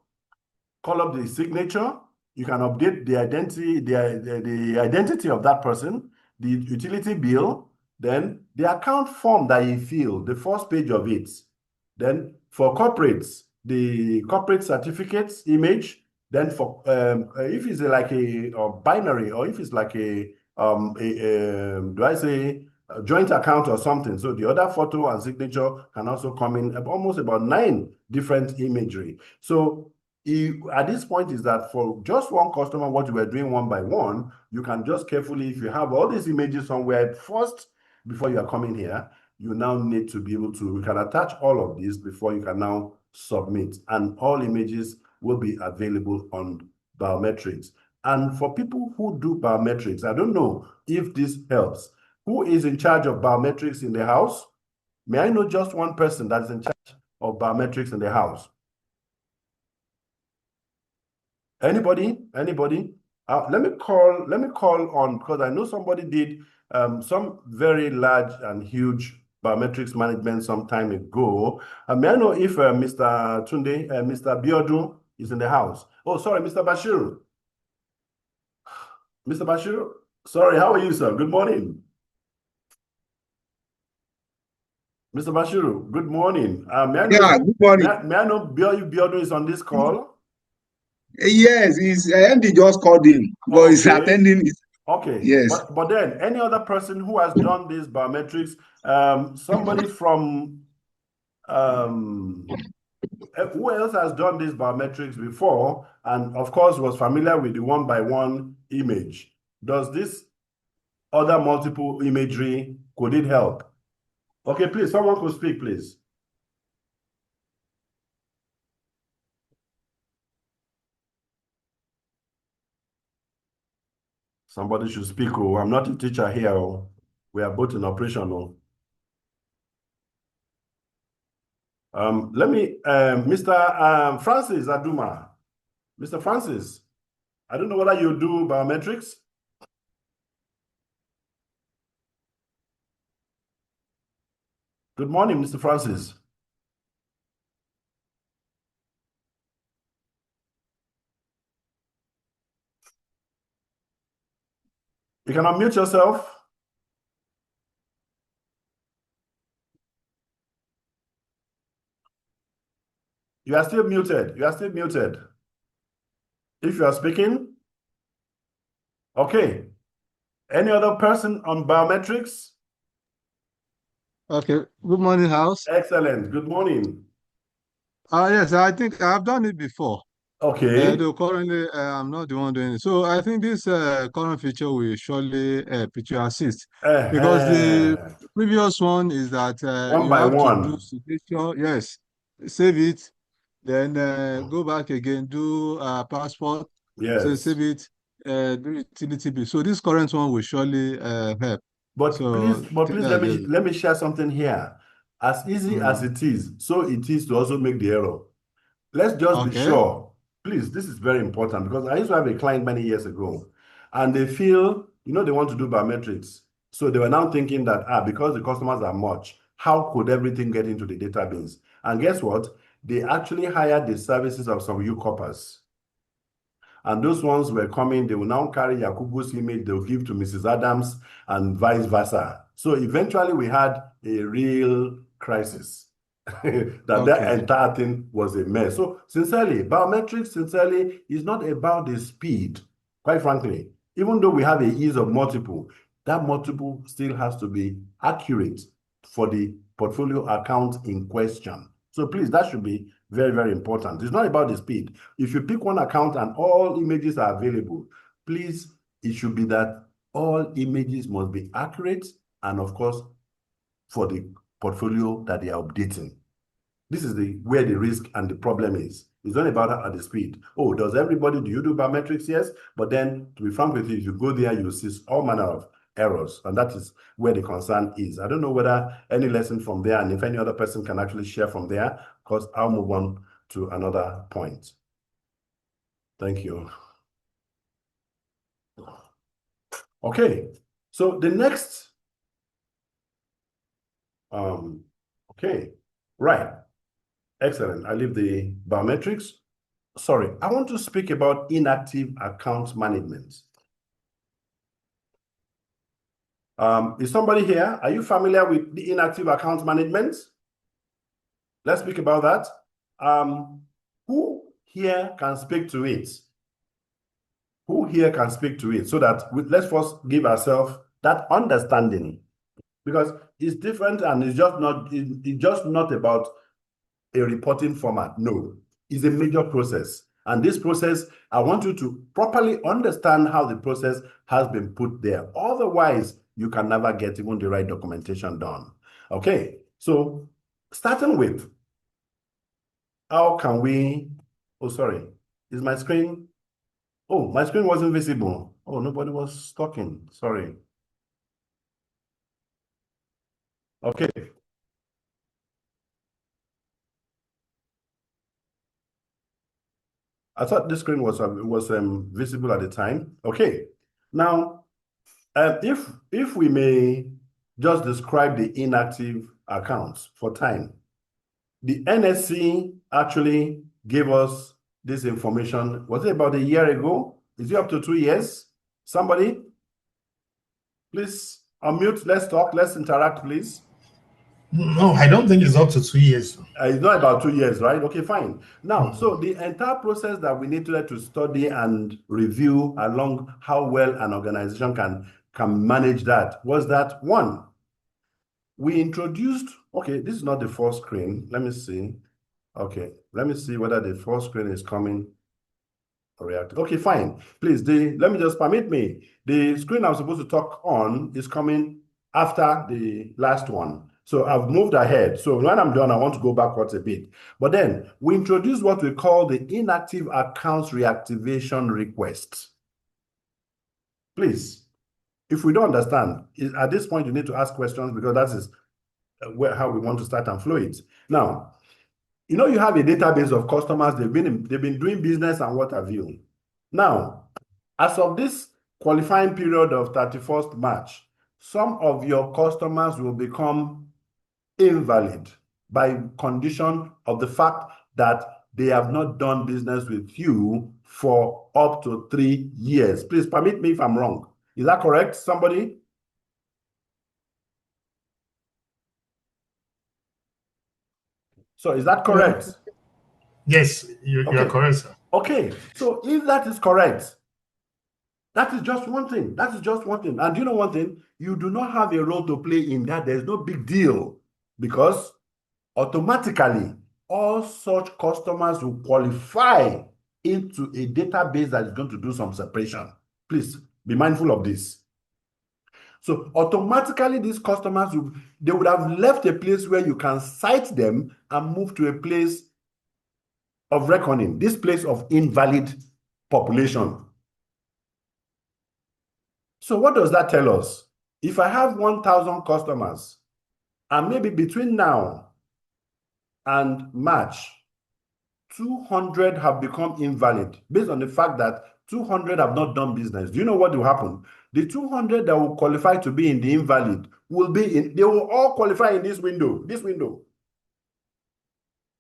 call up the signature, you can update the identity, the identity of that person, the utility bill, then the account form that you fill, the first page of it. Then for corporates, the corporate certificates image. Then for if it's like a binary, or if it's like a joint account or something, so the other photo and signature can also come in, almost about 9 different imagery. So at this point is that for just one customer, what you were doing one by one, you can just carefully, if you have all these images somewhere first before you are coming here, you now need to be able to, you can attach all of these before you can now submit, and all images will be available on biometrics. And for people who do biometrics, I don't know if this helps. Who is in charge of biometrics in the house? May I know just one person that is in charge of biometrics in the house? Anybody? Anybody? Let me call on, because I know somebody did some very large and huge biometrics management some time ago. May I know if Mr. Tunde, Mr. Biodu is in the house? Oh, sorry, Mr. Bashiru. Mr. Bashiru, sorry, how are you, sir? Good morning. Mr. Bashiru, good morning. May I know, good morning. May I know Biodu is on this call? Yes, Andy just called him, but he's attending it. Okay. Yes. But then any other person who has done this biometrics, somebody from who else has done this biometrics before, and of course was familiar with the one by one image? Does this other multiple imagery, could it help? Okay, please, someone could speak, please. Somebody should speak. Oh, I'm not a teacher here. Oh. We are both in operation. Oh. Let me, Mr. Francis Aduma. Mr. Francis, I don't know whether you do biometrics. Good morning, Mr. Francis. You can unmute yourself. You are still muted. You are still muted. If you are speaking. Okay. Any other person on biometrics? Okay. Good morning, House. Excellent. Good morning. Yes, I think I've done it before. Okay. Though currently I'm not the one doing it. So I think this current feature will surely picture assist. Because the previous one is that one you by have one. to do signature, yes, save it, then go back again, do passport, Yes. so save it, do utility bill. So this current one will surely help. But so please let me share something here. As easy as it is, so it is to also make the error. Let's just be sure. Please, this is very important, because I used to have a client many years ago, and they feel, they want to do biometrics. So they were now thinking that, because the customers are much, how could everything get into the database? And guess what? They actually hired the services of some UCOPers. And those ones were coming, they will now carry Yakubu's image, they'll give to Mrs. Adams, and vice versa. So eventually we had a real crisis. That entire thing was a mess. So sincerely, biometrics, sincerely, is not about the speed, quite frankly. Even though we have a ease of multiple, that multiple still has to be accurate for the portfolio account in question. So please, that should be very, very important. It's not about the speed. If you pick one account and all images are available, please, it should be that all images must be accurate, and of course, for the portfolio that they are updating. This is where the risk and the problem is. It's not about the speed. Oh, do you do biometrics? Yes. But then, to be frank with you, if you go there, you see all manner of errors. And that is where the concern is. I don't know whether any lesson from there, and if any other person can actually share from there, because I'll move on to another point. Thank you. Okay. So the next, okay, right. Excellent. I leave the biometrics. Sorry, I want to speak about inactive account management. Is somebody here? Are you familiar with the inactive account management? Let's speak about that. Who here can speak to it? Who here can speak to it? So that let's first give ourselves that understanding, because it's different and it's just not about a reporting format. No, it's a major process. And this process, I want you to properly understand how the process has been put there. Otherwise, you can never get even the right documentation done. Okay, so starting with, how can we, oh, sorry, is my screen, oh, my screen wasn't visible. Oh, nobody was talking, sorry. Okay. I thought this screen was visible at the time. Okay, now if we may just describe the inactive accounts for time. The NSC actually gave us this information. Was it about a year ago? Is it up to 2 years? Somebody, please unmute. Let's talk. Let's interact, please. No, I don't think it's up to 2 years. It's not about 2 years, right? Okay, fine. Now, so the entire process that we need to study and review along how well an organization can manage that was that, one, we introduced, okay, this is not the full screen. Let me see. Okay, let me see whether the full screen is coming. Okay, fine. Please, let me just permit me. The screen I'm supposed to talk on is coming after the last one. So I've moved ahead. So when I'm done, I want to go backwards a bit. But then we introduced what we call the inactive accounts reactivation request. Please, if we don't understand, at this point, you need to ask questions, because that is how we want to start and flow it. Now, you know, you have a database of customers, they've been doing business and what have you. Now, as of this qualifying period of 31st March, some of your customers will become invalid by condition of the fact that they have not done business with you for up to 3 years. Please permit me if I'm wrong. Is that correct, somebody? So is that correct? Yes, you are correct, sir. Okay, so if that is correct, that is just one thing. That is just one thing. And you know one thing? You do not have a role to play in that. There's no big deal, because automatically all such customers will qualify into a database that is going to do some separation. Please be mindful of this. So automatically these customers, they would have left a place where you can cite them and move to a place of reckoning, this place of invalid population. So what does that tell us? If I have 1,000 customers, and maybe between now and March, 200 have become invalid based on the fact that 200 have not done business, do you know what will happen? The 200 that will qualify to be in the invalid they will all qualify in this window.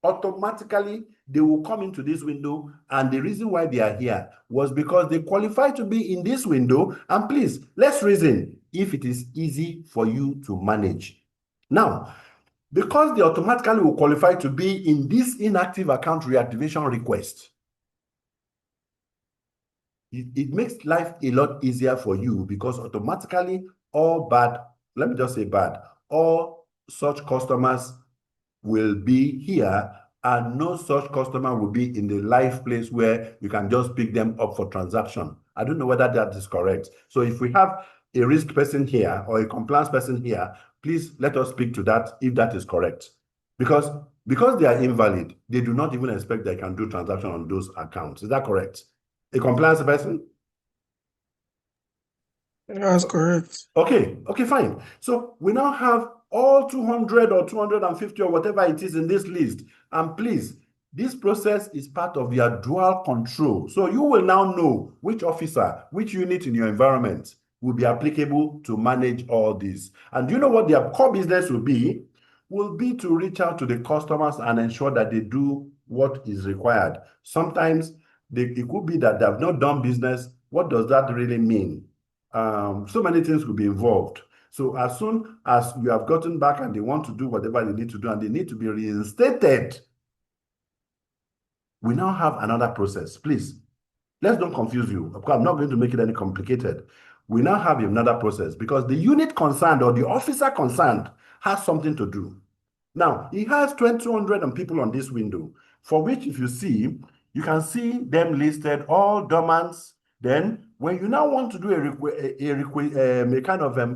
Automatically, they will come into this window, and the reason why they are here was because they qualify to be in this window. And please, let's reason if it is easy for you to manage. Now, because they automatically will qualify to be in this inactive account reactivation request, it makes life a lot easier for you, because automatically all such customers will be here, and no such customer will be in the live place where you can just pick them up for transaction. I don't know whether that is correct. So if we have a risk person here or a compliance person here, please let us speak to that if that is correct. Because they are invalid, they do not even expect they can do transaction on those accounts. Is that correct? A compliance person? That's correct. Okay, fine. So we now have all 200 or 250 or whatever it is in this list. And please, this process is part of your dual control. So you will now know which officer, which unit in your environment will be applicable to manage all this. And you know what their core business will be? Will be to reach out to the customers and ensure that they do what is required. Sometimes it could be that they have not done business. What does that really mean? So many things could be involved. So as soon as you have gotten back and they want to do whatever they need to do and they need to be reinstated, we now have another process. Please, let's don't confuse you. Of course, I'm not going to make it any complicated. We now have another process because the unit concerned or the officer concerned has something to do. Now, he has 200 people on this window, for which if you see, you can see them listed, all dormants. Then, when you now want to do a kind of a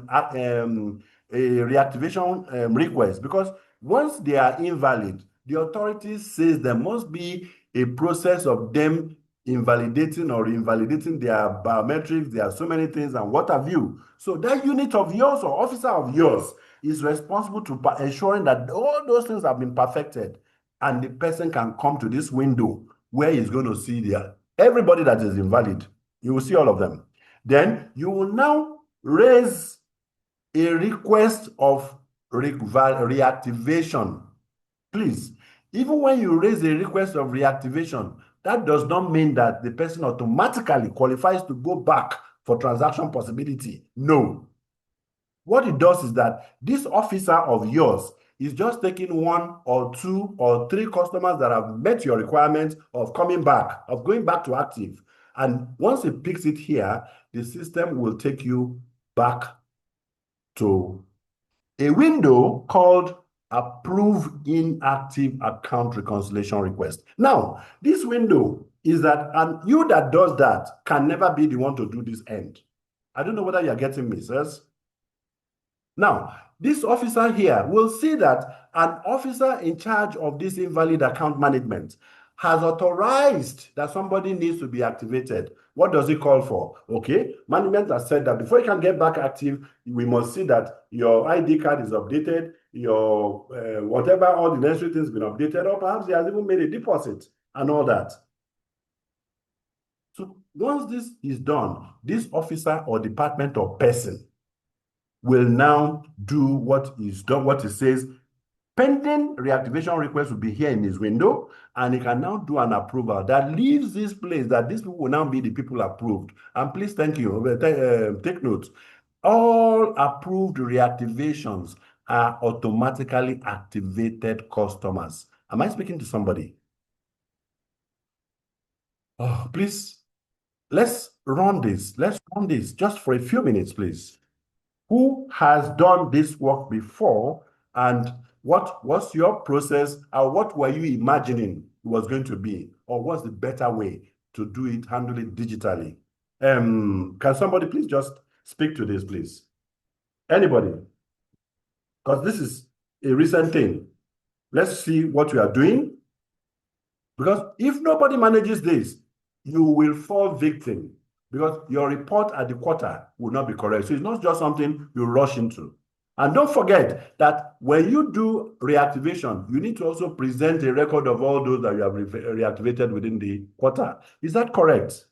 reactivation request, because once they are invalid, the authorities says there must be a process of them invalidating or invalidating their biometrics. There are so many things and what have you. So that unit of yours or officer of yours is responsible to ensuring that all those things have been perfected and the person can come to this window where he's going to see everybody that is invalid. You will see all of them. Then you will now raise a request of reactivation. Please, even when you raise a request of reactivation, that does not mean that the person automatically qualifies to go back for transaction possibility. No. What it does is that this officer of yours is just taking 1 or 2 or 3 customers that have met your requirements of coming back, of going back to active. And once it picks it here, the system will take you back to a window called Approve Inactive Account Reconciliation Request. Now, this window is that, and you that does that can never be the one to do this end. I don't know whether you're getting me, sirs. Now, this officer here will see that an officer in charge of this invalid account management has authorized that somebody needs to be activated. What does it call for? Okay, management has said that before you can get back active, we must see that your ID card is updated, your whatever, all the necessary things been updated, or perhaps he has even made a deposit and all that. So once this is done, this officer or department or person will now do what is done, what it says. Pending reactivation request will be here in his window, and he can now do an approval that leaves this place, that these people will now be the people approved. And please, thank you, take note. All approved reactivations are automatically activated customers. Am I speaking to somebody? Oh, please, let's run this. Let's run this just for a few minutes, please. Who has done this work before, and what was your process, or what were you imagining it was going to be, or what's the better way to do it, handle it digitally? Can somebody please just speak to this, please? Anybody? Because this is a recent thing. Let's see what we are doing. Because if nobody manages this, you will fall victim, because your report at the quarter will not be correct. So it's not just something you rush into. And don't forget that when you do reactivation, you need to also present a record of all those that you have reactivated within the quarter. Is that correct?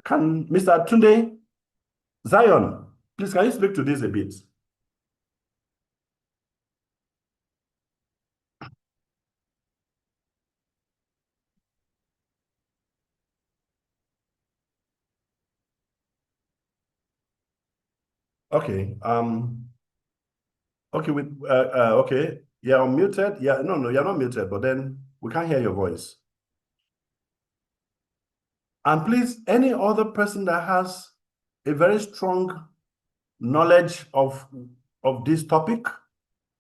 Can Mr. Tunde, Zion, please, can you speak to this a bit? Okay. Okay. Okay. You're unmuted. Yeah. No, you're not muted. But then we can't hear your voice. And please, any other person that has a very strong knowledge of this topic,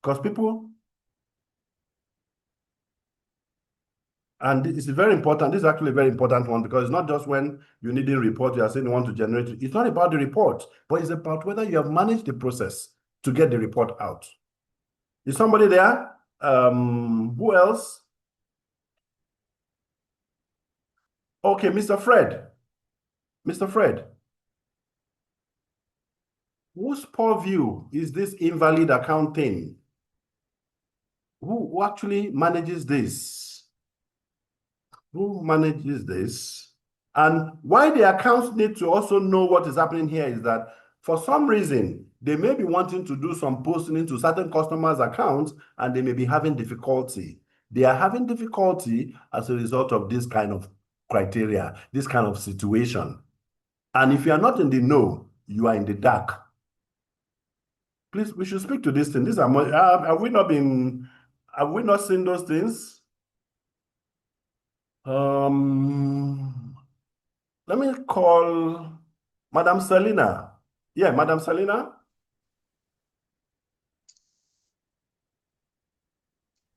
because people, And it's very important. This is actually a very important one because it's not just when you need a report, you are saying you want to generate it. It's not about the report, but it's about whether you have managed the process to get the report out. Is somebody there? Who else? Okay, Mr. Fred. Mr. Fred. Whose purview is this invalid account thing? Who actually manages this? Who manages this? And why the accounts need to also know what is happening here is that for some reason, they may be wanting to do some posting into certain customers' accounts and they may be having difficulty. They are having difficulty as a result of this kind of criteria, this kind of situation. And if you are not in the know, you are in the dark. Please, we should speak to this thing. These are have we not seen those things? Let me call Madam Selina. Yeah, Madam Selina.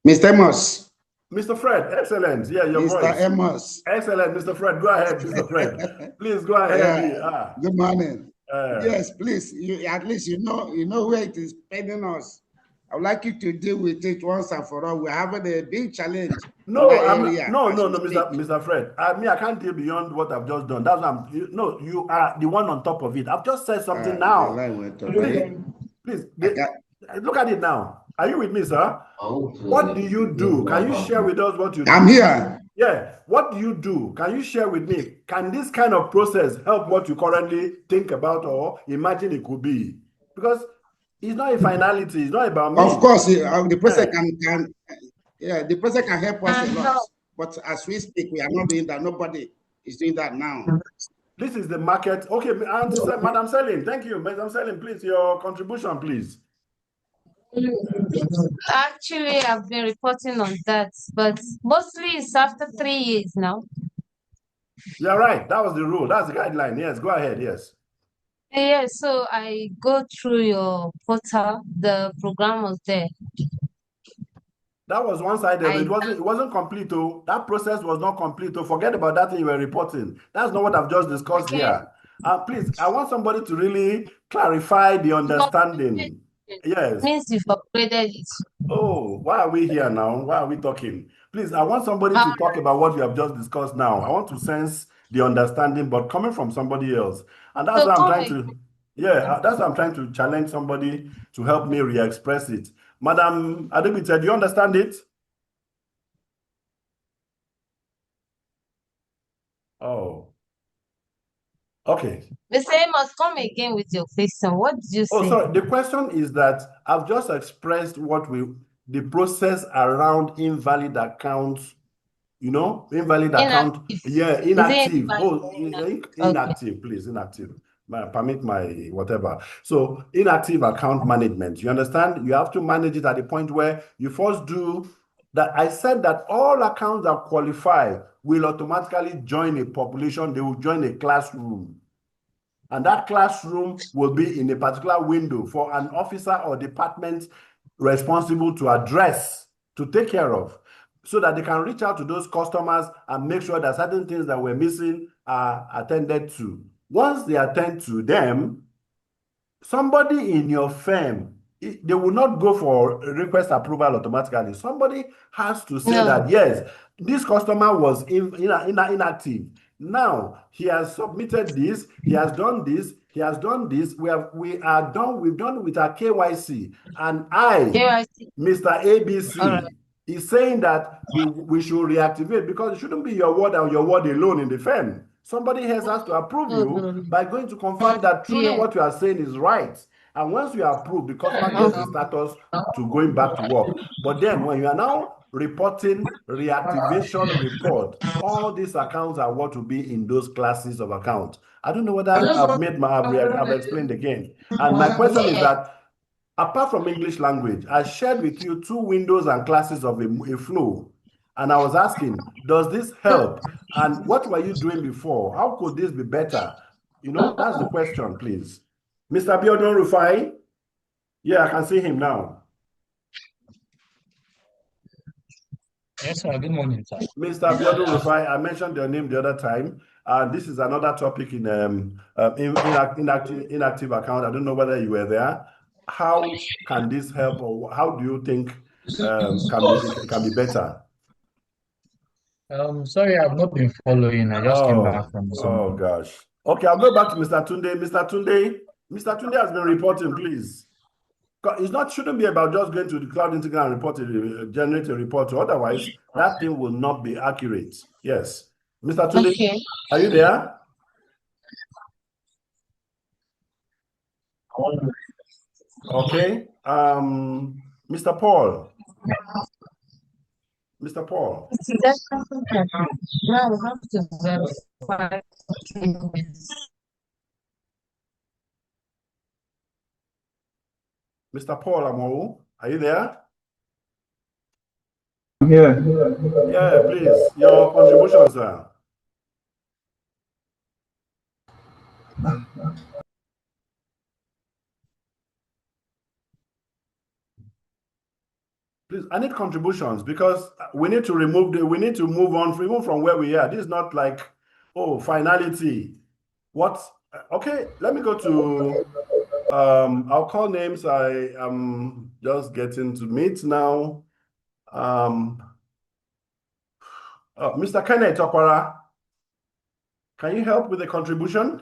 Mr. Amos. Mr. Fred, excellent. Yeah, your Mr. voice. Amos. Excellent, Mr. Fred. Go ahead, Mr. Fred. Please go ahead. Good morning. Yes, please. At least you know where it is pending us. I would like you to deal with it once and for all. We're having a big challenge. No, Mr. Fred. I can't deal beyond what I've just done. That's what you are the one on top of it. I've just said something now. Please, look at it now. Are you with me, sir? What do you do? Can you share with us what you do? I'm here. Yeah. What do you do? Can you share with me? Can this kind of process help what you currently think about or imagine it could be? Because it's not a finality. It's not about me. Of course, the process the process can help us a lot. But as we speak, we are not doing that. Nobody is doing that now. This is the market. Okay, Madam Selin, thank you. Madam Selin, please, your contribution, please. Actually, I've been reporting on that, but mostly it's after 3 years now. You're right. That was the rule. That's the guideline. Yes, go ahead. Yes. Yeah, so I go through your portal. The program was there. That was one-sided. It wasn't complete. Oh, that process was not complete. Oh, forget about that thing you were reporting. That's not what I've just discussed here. Please, I want somebody to really clarify the understanding. Yes. Means you've upgraded it. Oh, why are we here now? Why are we talking? Please, I want somebody to talk about what we have just discussed now. I want to sense the understanding, but coming from somebody else. And that's why I'm trying to, that's why I'm trying to challenge somebody to help me re-express it. Madam Adebite, do you understand it? Oh. Okay. Mr. Amos, come again with your question. What did you say? Oh, sorry. The question is that I've just expressed the process around invalid accounts, invalid account. Yeah, inactive. Inactive, please, inactive. Permit my whatever. So inactive account management. You understand? You have to manage it at the point where you first do that. I said that all accounts that qualify will automatically join a population. They will join a classroom. And that classroom will be in a particular window for an officer or department responsible to address, to take care of, so that they can reach out to those customers and make sure that certain things that were missing are attended to. Once they attend to them, somebody in your firm, they will not go for request approval automatically. Somebody has to say that, yes, this customer was inactive. Now he has submitted this, he has done this, he has done this. We've done with our KYC, and Mr. ABC, is saying that we should reactivate, because it shouldn't be your word and your word alone in the firm. Somebody else has to approve you by going to confirm that truly what you are saying is right. And once you are approved, the customer gets the status to going back to work. But then when you are now reporting reactivation report, all these accounts are what will be in those classes of accounts. I don't know whether I've explained again. And my question is that, apart from English language, I shared with you 2 windows and classes of a flow. And I was asking, does this help? And what were you doing before? How could this be better? That's the question, please. Mr. Biodun Rufai? Yeah, I can see him now. Yes, sir. Good morning, sir. Mr. Abiodun Rufai, I mentioned your name the other time. This is another topic in inactive account. I don't know whether you were there. How can this help, or how do you think can be better? Sorry, I've not been following. I just came back from Oh gosh. Okay, I'll go back to Mr. Tunde. Mr. Tunde has been reporting, please. It shouldn't be about just going to the CloudIntegra and generate a report. Otherwise, that thing will not be accurate. Yes. Mr. Tunde, Okay. are you there? Okay. Mr. Paul. Mr. Paul. Now we have to verify documents. Mr. Paul Amou, are you there? Yeah. Yeah, please. Your contribution, sir. Please, I need contributions because we need to we need to move on, even from where we are. This is not like, oh, finality. What? Okay, let me go to, I'll call names. I am just getting to meet now. Mr. Kenneth Okwara, can you help with the contribution?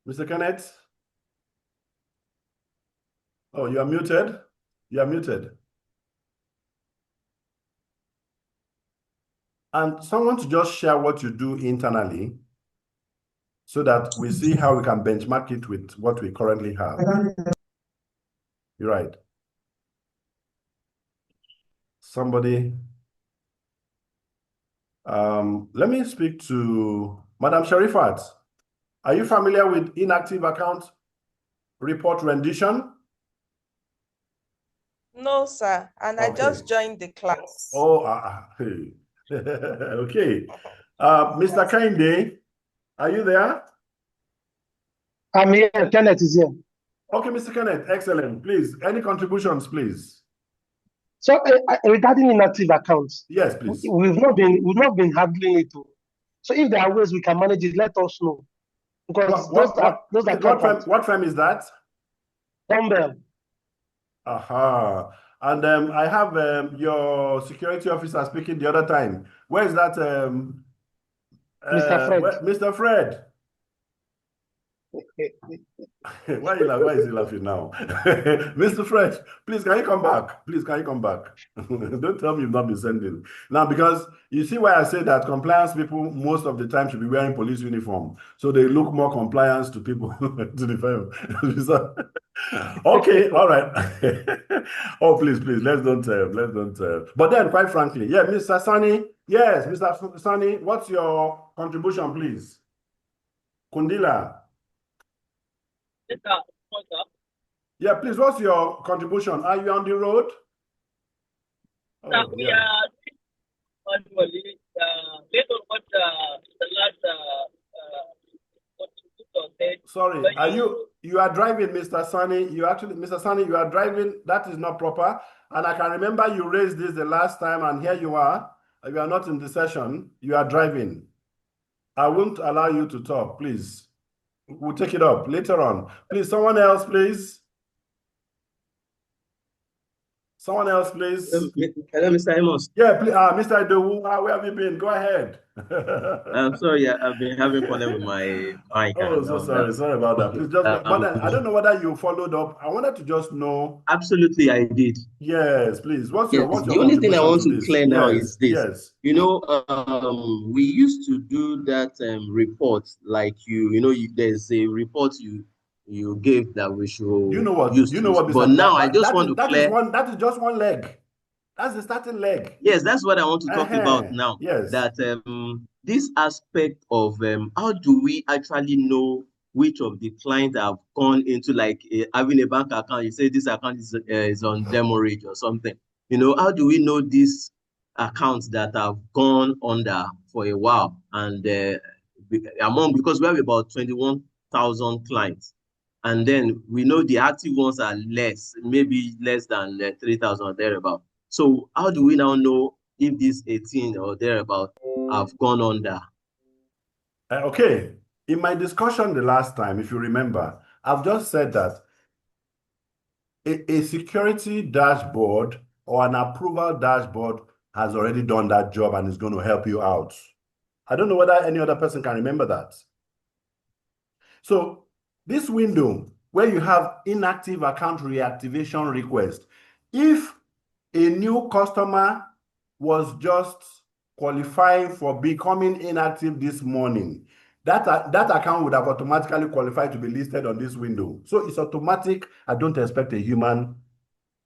Mr. Kenneth? Oh, you are muted? You are muted. And someone to just share what you do internally so that we see how we can benchmark it with what we currently have. You're right. Somebody, let me speak to Madam Sharifat. Are you familiar with inactive account report rendition? No, sir. And I just joined the class. Oh, hey. Okay. Mr. Kainde, are you there? I'm here. Kenneth is here. Okay, Mr. Kenneth, excellent. Please, any contributions, please? So regarding inactive accounts, yes, please. We've not been handling it. So if there are ways we can manage it, let us know. Because what firm is that? Dumbbell. Aha. And I have your security officer speaking the other time. Where is that? Mr. Fred. Mr. Fred. Why is he laughing now? Mr. Fred, please, can you come back? Please, can you come back? Don't tell me you've not been sending. Now, because you see why I say that compliance people most of the time should be wearing police uniform. So they look more compliant to people, to the firm. Okay, all right. Oh, please, let's don't. But then, quite frankly, yeah, Mr. Sani, yes, Mr. Sani, what's your contribution, please? Kundila. Yeah, please, what's your contribution? Are you on the road? Oh, we are manually based on what the last contributor said. Sorry, you are driving, Mr. Sani. Mr. Sani, you are driving. That is not proper. And I can remember you raised this the last time, and here you are. You are not in the session. You are driving. I won't allow you to talk, please. We'll take it up later on. Please, someone else, please. Someone else, please. Hello, Mr. Amos. Yeah, please, Mr. Idowu, where have you been? Go ahead. I'm sorry, I've been having problem with my mic. Oh, so sorry. Sorry about that. Please just, but I don't know whether you followed up. I wanted to just know. Absolutely, I did. Yes, please. What's your the only thing I want to clear now is this. Yes. You know, we used to do that report, like there's a report you gave that we should use. But now I just want to clear. That is just one leg. That's the starting leg. Yes, that's what I want to talk about now. Yes. That this aspect of how do we actually know which of the clients have gone into, like having a bank account? You say this account is on demurrage or something. You know, how do we know these accounts that have gone under for a while? And because we have about 21,000 clients, and then we know the active ones are less, maybe less than 3,000 or thereabout. So how do we now know if these 18 or thereabout have gone under? Okay, in my discussion the last time, if you remember, I've just said that a security dashboard or an approval dashboard has already done that job and is going to help you out. I don't know whether any other person can remember that. So this window where you have inactive account reactivation request, if a new customer was just qualifying for becoming inactive this morning, that account would have automatically qualified to be listed on this window. So it's automatic. I don't expect a human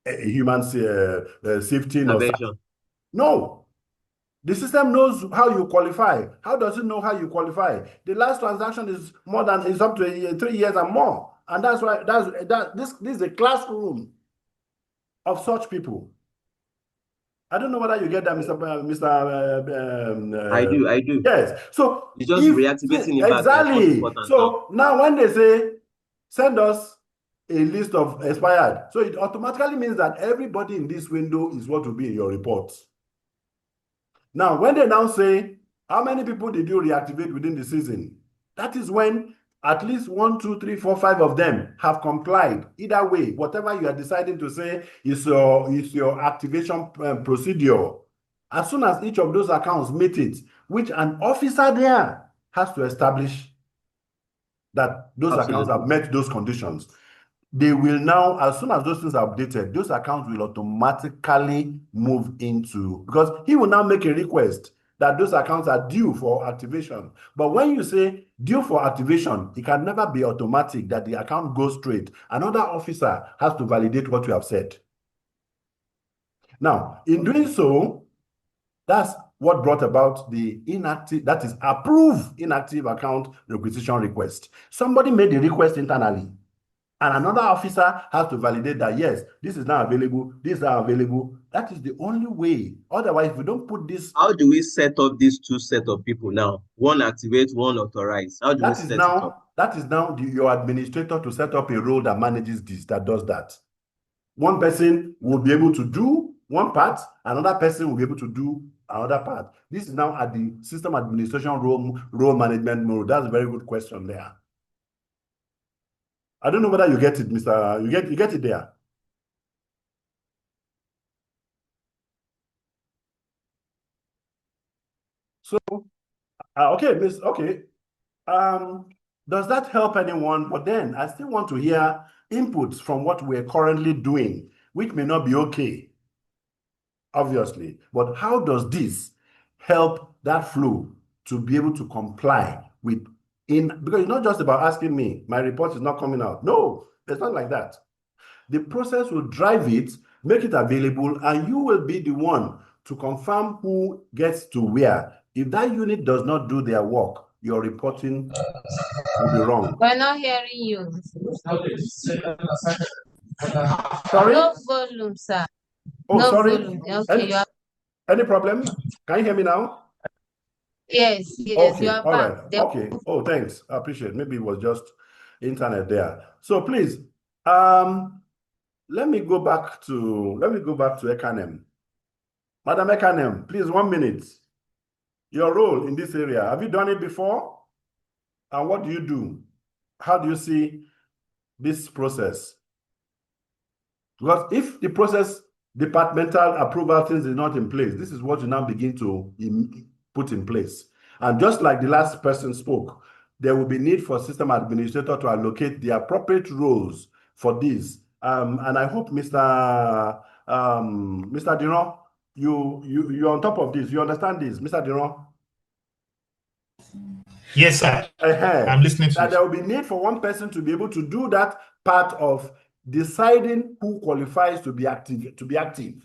safety or no. The system knows how you qualify. How does it know how you qualify? The last transaction is up to 3 years and more, and that's why this is a classroom of such people. I don't know whether you get that, I do. Yes. So it's just reactivating it back. Exactly. So now when they say send us a list of expired, so it automatically means that everybody in this window is what will be in your report. Now, when they now say how many people did you reactivate within the season, that is when at least 1, 2, 3, 4, 5 of them have complied. Either way, whatever you are deciding to say is your activation procedure. As soon as each of those accounts meet it, which an officer there has to establish that those accounts have met those conditions, they will now, as soon as those things are updated, those accounts will automatically move into, because he will now make a request that those accounts are due for activation. But when you say due for activation, it can never be automatic that the account goes straight. Another officer has to validate what you have said. Now, in doing so, that's what brought about the inactive, that is approved inactive account requisition request. Somebody made the request internally, and another officer has to validate that, yes, this is now available, this is now available. That is the only way. Otherwise, if we don't put this... How do we set up these two set of people now? One activate, one authorize. How do we set it up? That is now your administrator to set up a role that manages this, that does that. One person will be able to do one part, another person will be able to do another part. This is now at the system administration role management mode. That's a very good question there. I don't know whether you get it, Mr. You get it there. So, okay, Miss. Okay. Does that help anyone? But then I still want to hear inputs from what we're currently doing, which may not be okay, obviously. But how does this help that flow to be able to comply with because it's not just about asking me, my report is not coming out. No, it's not like that. The process will drive it, make it available, and you will be the one to confirm who gets to where. If that unit does not do their work, your reporting will be wrong. We're not hearing you. Sorry? No volume, sir. Oh, no sorry. Volume. Okay, any problem? Can you hear me now? Yes, Okay, you are all back. right. Okay. Oh, thanks. I appreciate it. Maybe it was just internet there. So please, let me go back to Ekanem. Madam Ekanem, please, 1 minute. Your role in this area, have you done it before? And what do you do? How do you see this process? Because if the process, departmental approval things is not in place, this is what you now begin to put in place. And just like the last person spoke, there will be need for system administrator to allocate the appropriate roles for this. And I hope Mr. Diron, you're on top of this. You understand this, Mr. Diron? Yes, sir. I'm listening to you. There will be need for one person to be able to do that part of deciding who qualifies to be active.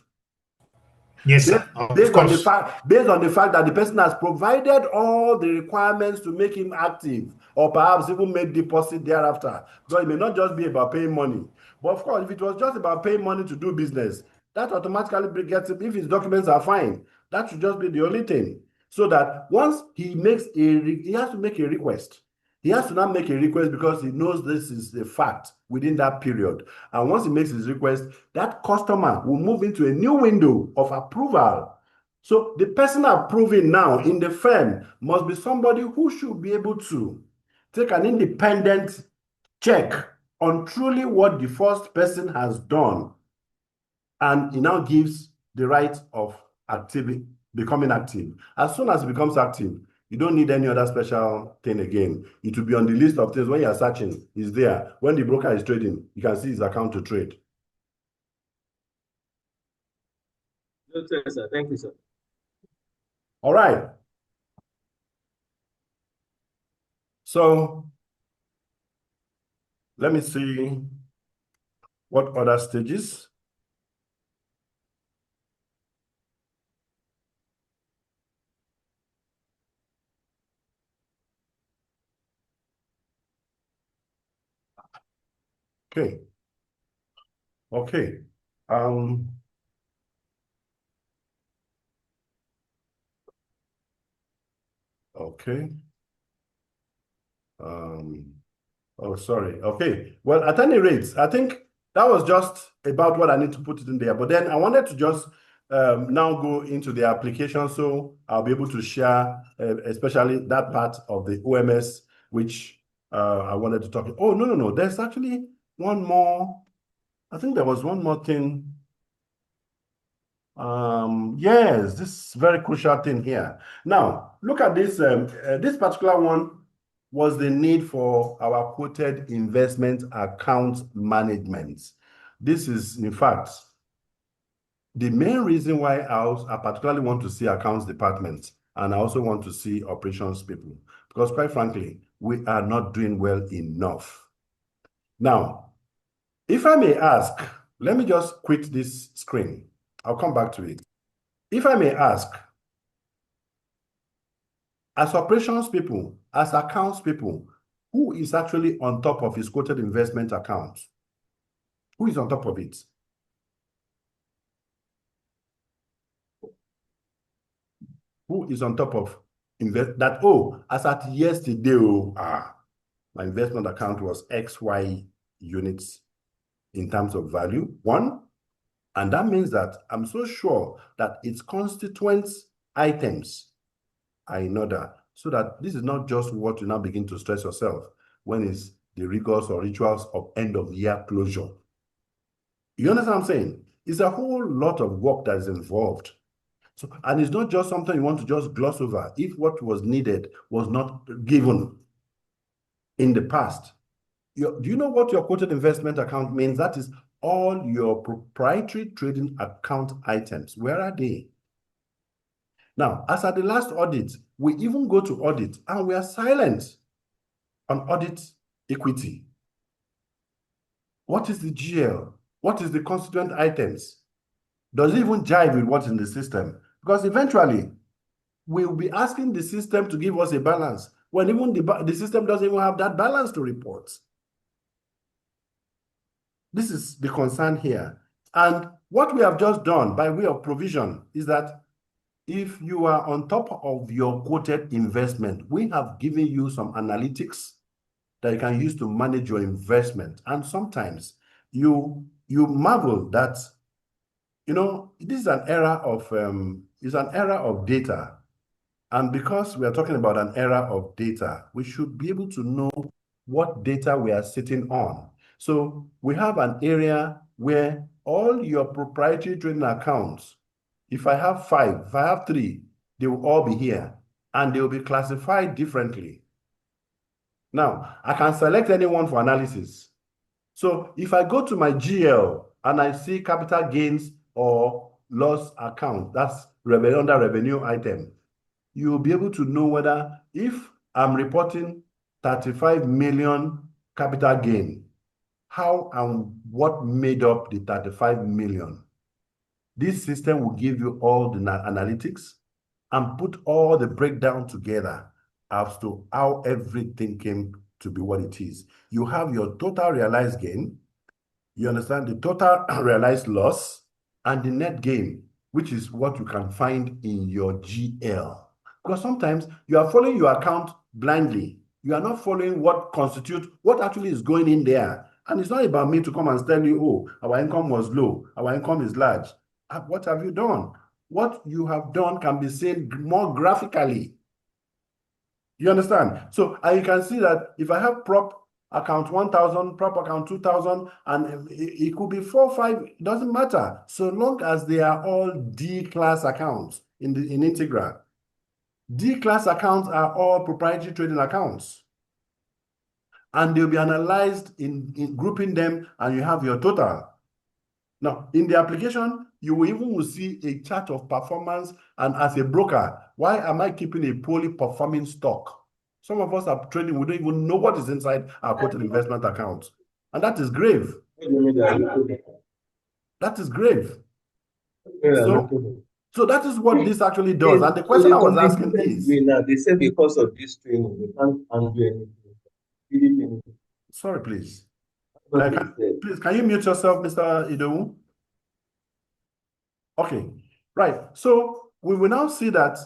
Yes, sir. Based on the fact that the person has provided all the requirements to make him active, or perhaps even made deposit thereafter. So it may not just be about paying money. But of course, if it was just about paying money to do business, that automatically gets him, if his documents are fine, that should just be the only thing. So that once he makes he has to make a request. He has to now make a request because he knows this is a fact within that period. And once he makes his request, that customer will move into a new window of approval. So the person approving now in the firm must be somebody who should be able to take an independent check on truly what the first person has done. And he now gives the right of becoming active. As soon as it becomes active, you don't need any other special thing again. It will be on the list of things when you're searching, it's there. When the broker is trading, you can see his account to trade. Okay, sir. Thank you, sir. All right. So let me see what other stages. Okay. Okay. Okay. Oh, sorry. Okay. Well, at any rate, I think that was just about what I need to put it in there. But then I wanted to just now go into the application, so I'll be able to share, especially that part of the OMS, which I wanted to talk. Oh, no. There's actually one more. I think there was one more thing. Yes, this very crucial thing here. Now, look at this. This particular one was the need for our quoted investment account management. This is, in fact, the main reason why I particularly want to see accounts department, and I also want to see operations people, because quite frankly, we are not doing well enough. Now, if I may ask, let me just quit this screen. I'll come back to it. If I may ask, as operations people, as accounts people, who is actually on top of his quoted investment account? Who is on top of it? Who is on top of that? Oh, as at yesterday, my investment account was XY units in terms of value, one. And that means that I'm so sure that its constituent items are in order, so that this is not just what you now begin to stress yourself when it's the rigors or rituals of end of year closure. You understand what I'm saying? It's a whole lot of work that is involved. So, and it's not just something you want to just gloss over if what was needed was not given in the past. Do you know what your quoted investment account means? That is all your proprietary trading account items. Where are they? Now, as at the last audit, we even go to audit and we are silent on audit equity. What is the GL? What is the constituent items? Does it even jive with what's in the system? Because eventually, we'll be asking the system to give us a balance when even the system doesn't even have that balance to report. This is the concern here. And what we have just done by way of provision is that if you are on top of your quoted investment, we have given you some analytics that you can use to manage your investment. And sometimes you marvel that, this is an era of data. And because we are talking about an era of data, we should be able to know what data we are sitting on. So we have an area where all your proprietary trading accounts, if I have 5, if I have 3, they will all be here and they will be classified differently. Now, I can select anyone for analysis. So if I go to my GL and I see capital gains or loss account, that's under revenue item, you'll be able to know whether if I'm reporting 35 million capital gain, how and what made up the 35 million. This system will give you all the analytics and put all the breakdown together as to how everything came to be what it is. You have your total realized gain, you understand the total realized loss, and the net gain, which is what you can find in your GL. Because sometimes you are following your account blindly. you are not following what constitutes what actually is going in there. And it's not about me to come and tell you, oh, our income was low, our income is large. What have you done? What you have done can be seen more graphically. You understand? So you can see that if I have prop account 1,000, prop account 2,000, and it could be 4 or 5, it doesn't matter, so long as they are all D-class accounts in Integra. D-class accounts are all proprietary trading accounts, and they'll be analyzed in grouping them, and you have your total. Now, in the application, you will even see a chart of performance, and as a broker, why am I keeping a poorly performing stock? Some of us are trading, we don't even know what is inside our quoted investment account. And that is grave. That is grave. So that is what this actually does. And the question I was asking is... Now, they say because of this training, we can't undo anything. Sorry, please. Please, can you mute yourself, Mr. Idowu? Okay, right. So we will now see that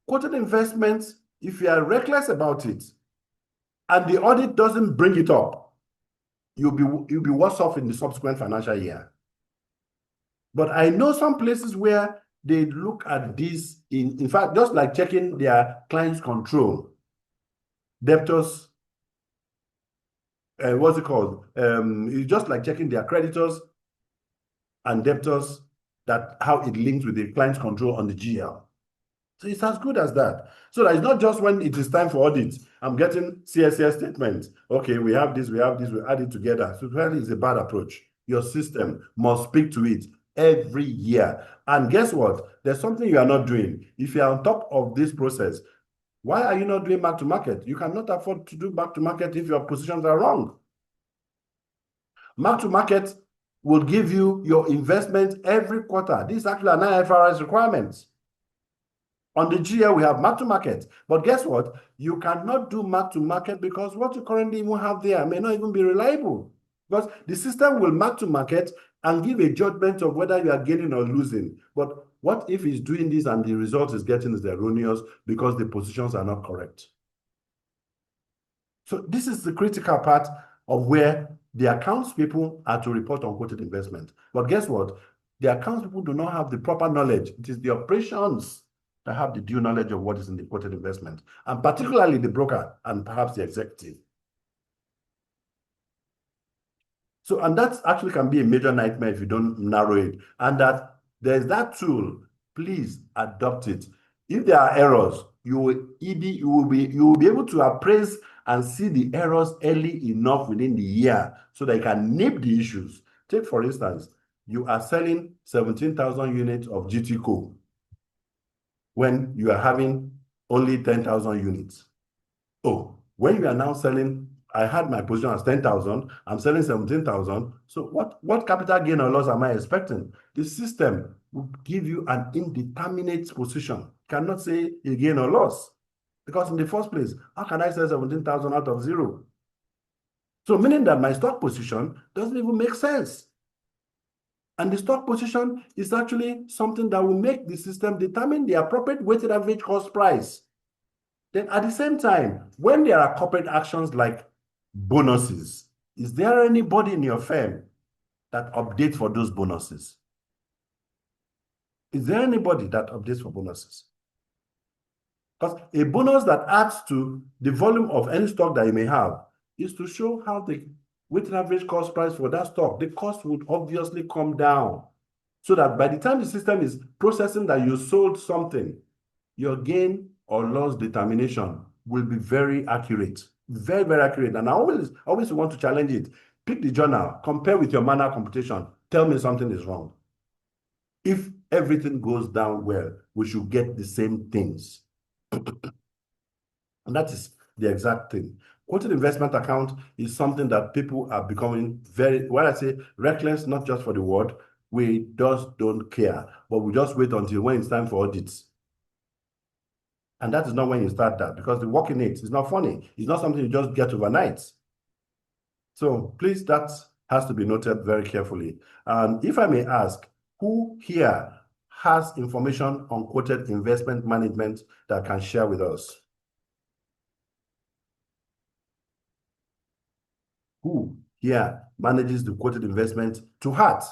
quoted investments, if you are reckless about it and the audit doesn't bring it up, you'll be worse off in the subsequent financial year. But I know some places where they look at this, in fact, just like checking their client's control, debtors, what's it called? It's just like checking their creditors and debtors, that how it links with the client's control on the GL. So it's as good as that. So that it's not just when it is time for audit, I'm getting CSS statements. Okay, we have this, we add it together. So that is a bad approach. Your system must speak to it every year. And guess what? There's something you are not doing. If you are on top of this process, why are you not doing back to market? You cannot afford to do back to market if your positions are wrong. Mark to market will give you your investment every quarter. This is actually an IFRS requirement. On the GL, we have mark to market. But guess what? You cannot do mark to market because what you currently even have there may not even be reliable. Because the system will mark to market and give a judgment of whether you are gaining or losing. But what if it's doing this and the result is getting is erroneous because the positions are not correct? So this is the critical part of where the accounts people are to report on quoted investment. But guess what? The accounts people do not have the proper knowledge. It is the operations that have the due knowledge of what is in the quoted investment, and particularly the broker and perhaps the executive. So, and that actually can be a major nightmare if you don't narrow it. And that there's that tool, please adopt it. If there are errors, you will be able to appraise and see the errors early enough within the year so that you can nip the issues. Take, for instance, you are selling 17,000 units of GT coal when you are having only 10,000 units. Oh, when you are now selling, I had my position as 10,000, I'm selling 17,000. So what capital gain or loss am I expecting? The system will give you an indeterminate position. Cannot say a gain or loss. Because in the first place, how can I sell 17,000 out of zero? So meaning that my stock position doesn't even make sense. And the stock position is actually something that will make the system determine the appropriate weighted average cost price. Then at the same time, when there are corporate actions like bonuses, is there anybody in your firm that updates for those bonuses? Is there anybody that updates for bonuses? Because a bonus that adds to the volume of any stock that you may have is to show how the weighted average cost price for that stock, the cost would obviously come down. So that by the time the system is processing that you sold something, your gain or loss determination will be very accurate. Very, very accurate. And I always want to challenge it. Pick the journal, compare with your manner computation. Tell me something is wrong. If everything goes down well, we should get the same things. And that is the exact thing. Quoted investment account is something that people are becoming very, when I say reckless, not just for the word, we just don't care, but we just wait until when it's time for audits. And that is not when you start that, because the work in it is not funny. It's not something you just get overnight. So please, that has to be noted very carefully. And if I may ask, who here has information on quoted investment management that can share with us? who here manages the quoted investment to heart.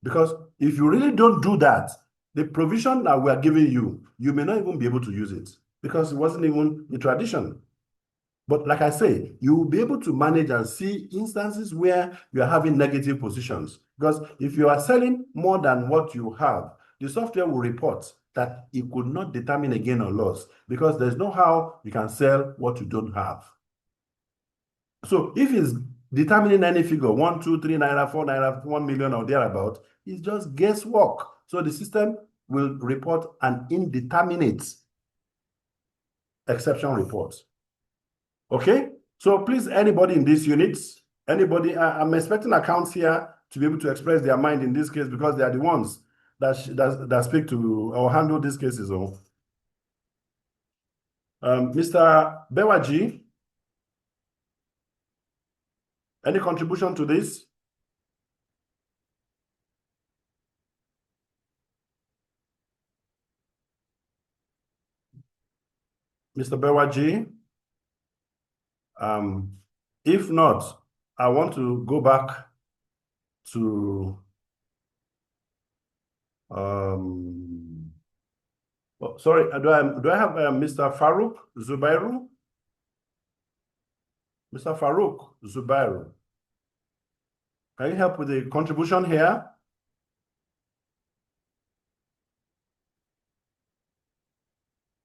Because if you really don't do that, the provision that we are giving you, you may not even be able to use it because it wasn't even a tradition. But like I say, you will be able to manage and see instances where you are having negative positions. Because if you are selling more than what you have, the software will report that it could not determine a gain or loss because there's no how you can sell what you don't have. So if it's determining any figure, 1, 2, 3 naira, 4 naira, 1 million or thereabout, it's just guesswork. So the system will report an indeterminate exception report. Okay? So please, anybody in these units, anybody, I'm expecting accounts here to be able to express their mind in this case because they are the ones that speak to or handle these cases. Mr. Bewaji, any contribution to this? Mr. Bewaji? If not, I want to go back to sorry, do I have Mr. Farouk Zubairu? Mr. Farouk Zubairu. Can you help with the contribution here?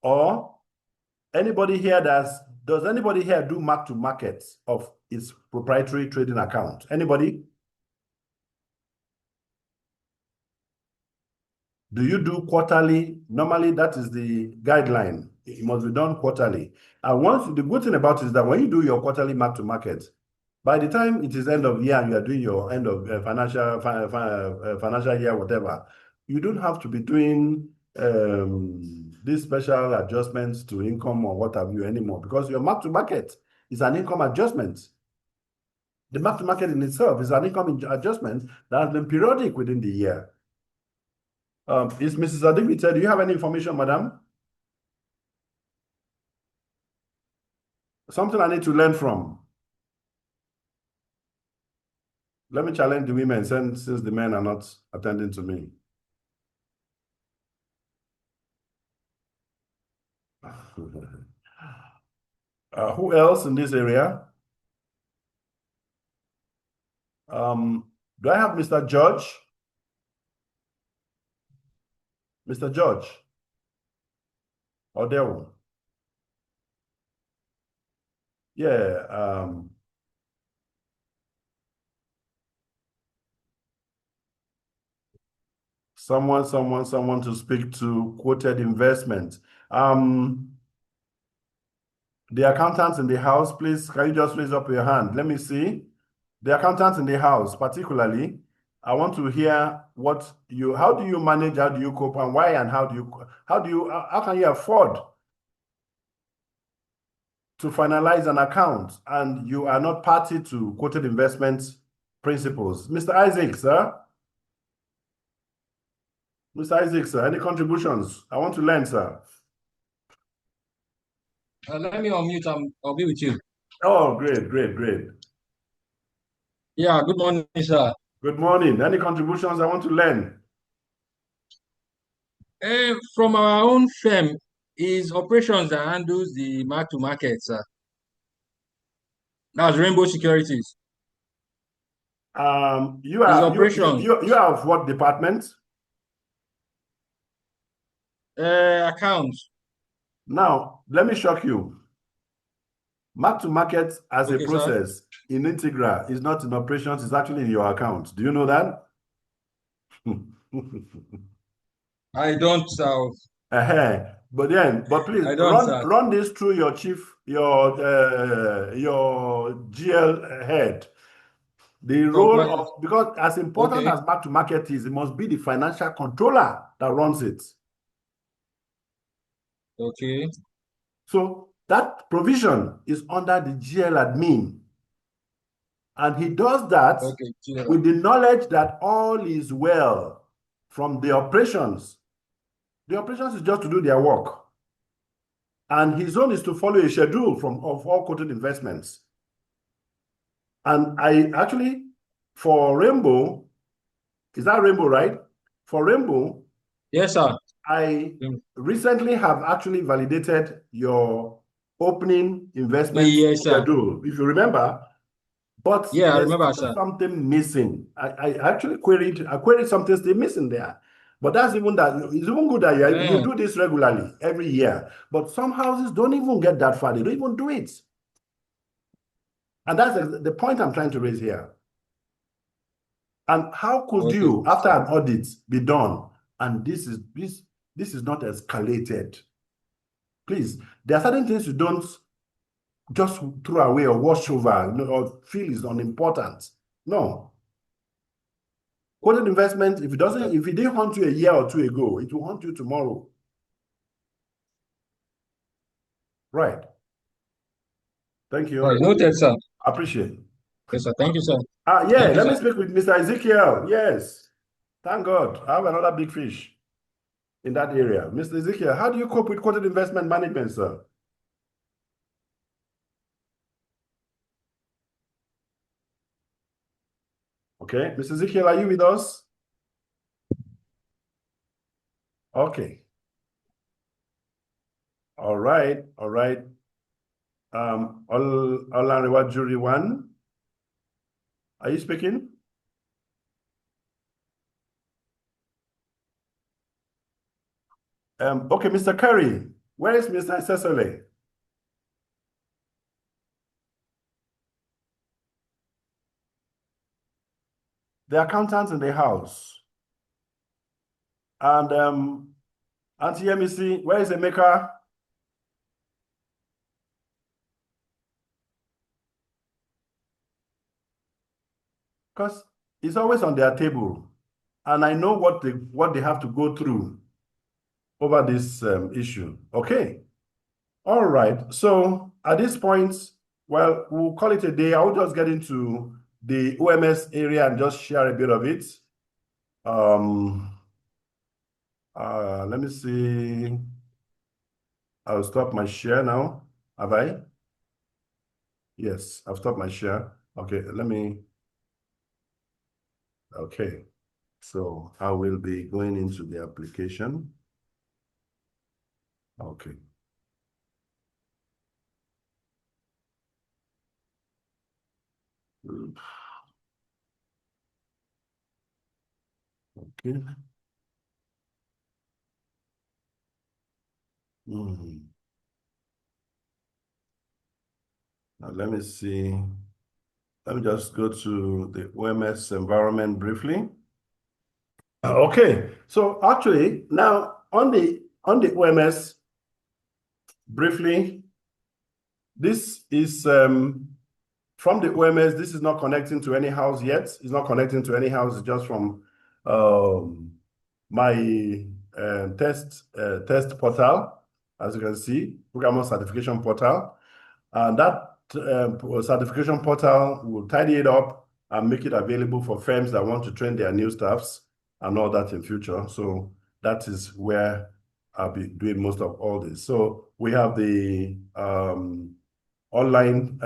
Or anybody here does anybody here do mark to market of its proprietary trading account? Anybody? Do you do quarterly? Normally, that is the guideline. It must be done quarterly. And the good thing about it is that when you do your quarterly mark to market, by the time it is end of year and you are doing your end of financial year, whatever, you don't have to be doing these special adjustments to income or what have you anymore because your mark to market is an income adjustment. The mark to market in itself is an income adjustment that has been periodic within the year. Is Mrs. Adibite, do you have any information, madam? Something I need to learn from. Let me challenge the women since the men are not attending to me. Who else in this area? Do I have Mr. George? Mr. George? Odeo? Yeah. Someone to speak to quoted investment. The accountants in the house, please, can you just raise up your hand? Let me see. The accountants in the house, particularly, I want to hear how do you manage, how do you cope, and why, and how can you afford to finalize an account and you are not party to quoted investment principles? Mr. Isaac, sir? Mr. Isaac, sir, any contributions? I want to learn, sir. Let me unmute. I'll be with you. Oh, great. Yeah, good morning, sir. Good morning. Any contributions? I want to learn. From our own firm, is operations that handles the mark-to-market, sir. That's Rainbow Securities. You are of what department? Accounts. Now, let me shock you. Mark to market as a process sir. in Integra is not in operations, it's actually in your account. Do you know that? I don't, sir. But please run this through your your GL head. The role of, because as important as mark to market is, it must be the financial controller that runs it. Okay. So that provision is under the GL admin. And he does that with the knowledge that all is well from the operations. The operations is just to do their work. And his own is to follow a schedule of all quoted investments. And I actually, for Rainbow, is that Rainbow, right? For Rainbow, yes, sir. I recently have actually validated your opening investment schedule, if you remember. But yeah, I there's remember, still sir. something missing. I actually queried something still missing there. But that's even that. It's even good that you do this regularly every year. But some houses don't even get that far. They don't even do it. And that's the point I'm trying to raise here. And how could you, after an audit, be done, and this is not escalated? Please, there are certain things you don't just throw away or wash over, or feel is unimportant. No. Quoted investment, if it didn't haunt you a year or two ago, it will haunt you tomorrow. Right. Thank you. Noted, sir. Appreciate it. Yes, sir. Thank you, sir. Let me speak with Mr. Ezekiel. Yes. Thank God. I have another big fish in that area. Mr. Ezekiel, how do you cope with quoted investment management, sir? Okay. Mr. Ezekiel, are you with us? Okay. All right. All right. Olanrewa Jury 1. Are you speaking? Okay, Mr. Curry, where is Mr. Cecily? The accountant's in the house. And Auntie Yemisi, where is Emeka? Because it's always on their table. And I know what they have to go through over this issue. Okay. All right. So at this point, well, we'll call it a day. I'll just get into the OMS area and just share a bit of it. Let me see. I'll stop my share now. Have I? Yes, I've stopped my share. Okay, okay. So I will be going into the application. Okay. Okay. Now let me see. Let me just go to the OMS environment briefly. Okay, so actually now on the OMS briefly, this is from the OMS. This is not connecting to any house yet. It's not connecting to any house. It's just from my test portal, as you can see, Programos certification portal, and that certification portal will tidy it up and make it available for firms that want to train their new staffs and all that in future. So that is where I'll be doing most of all this. So we have the online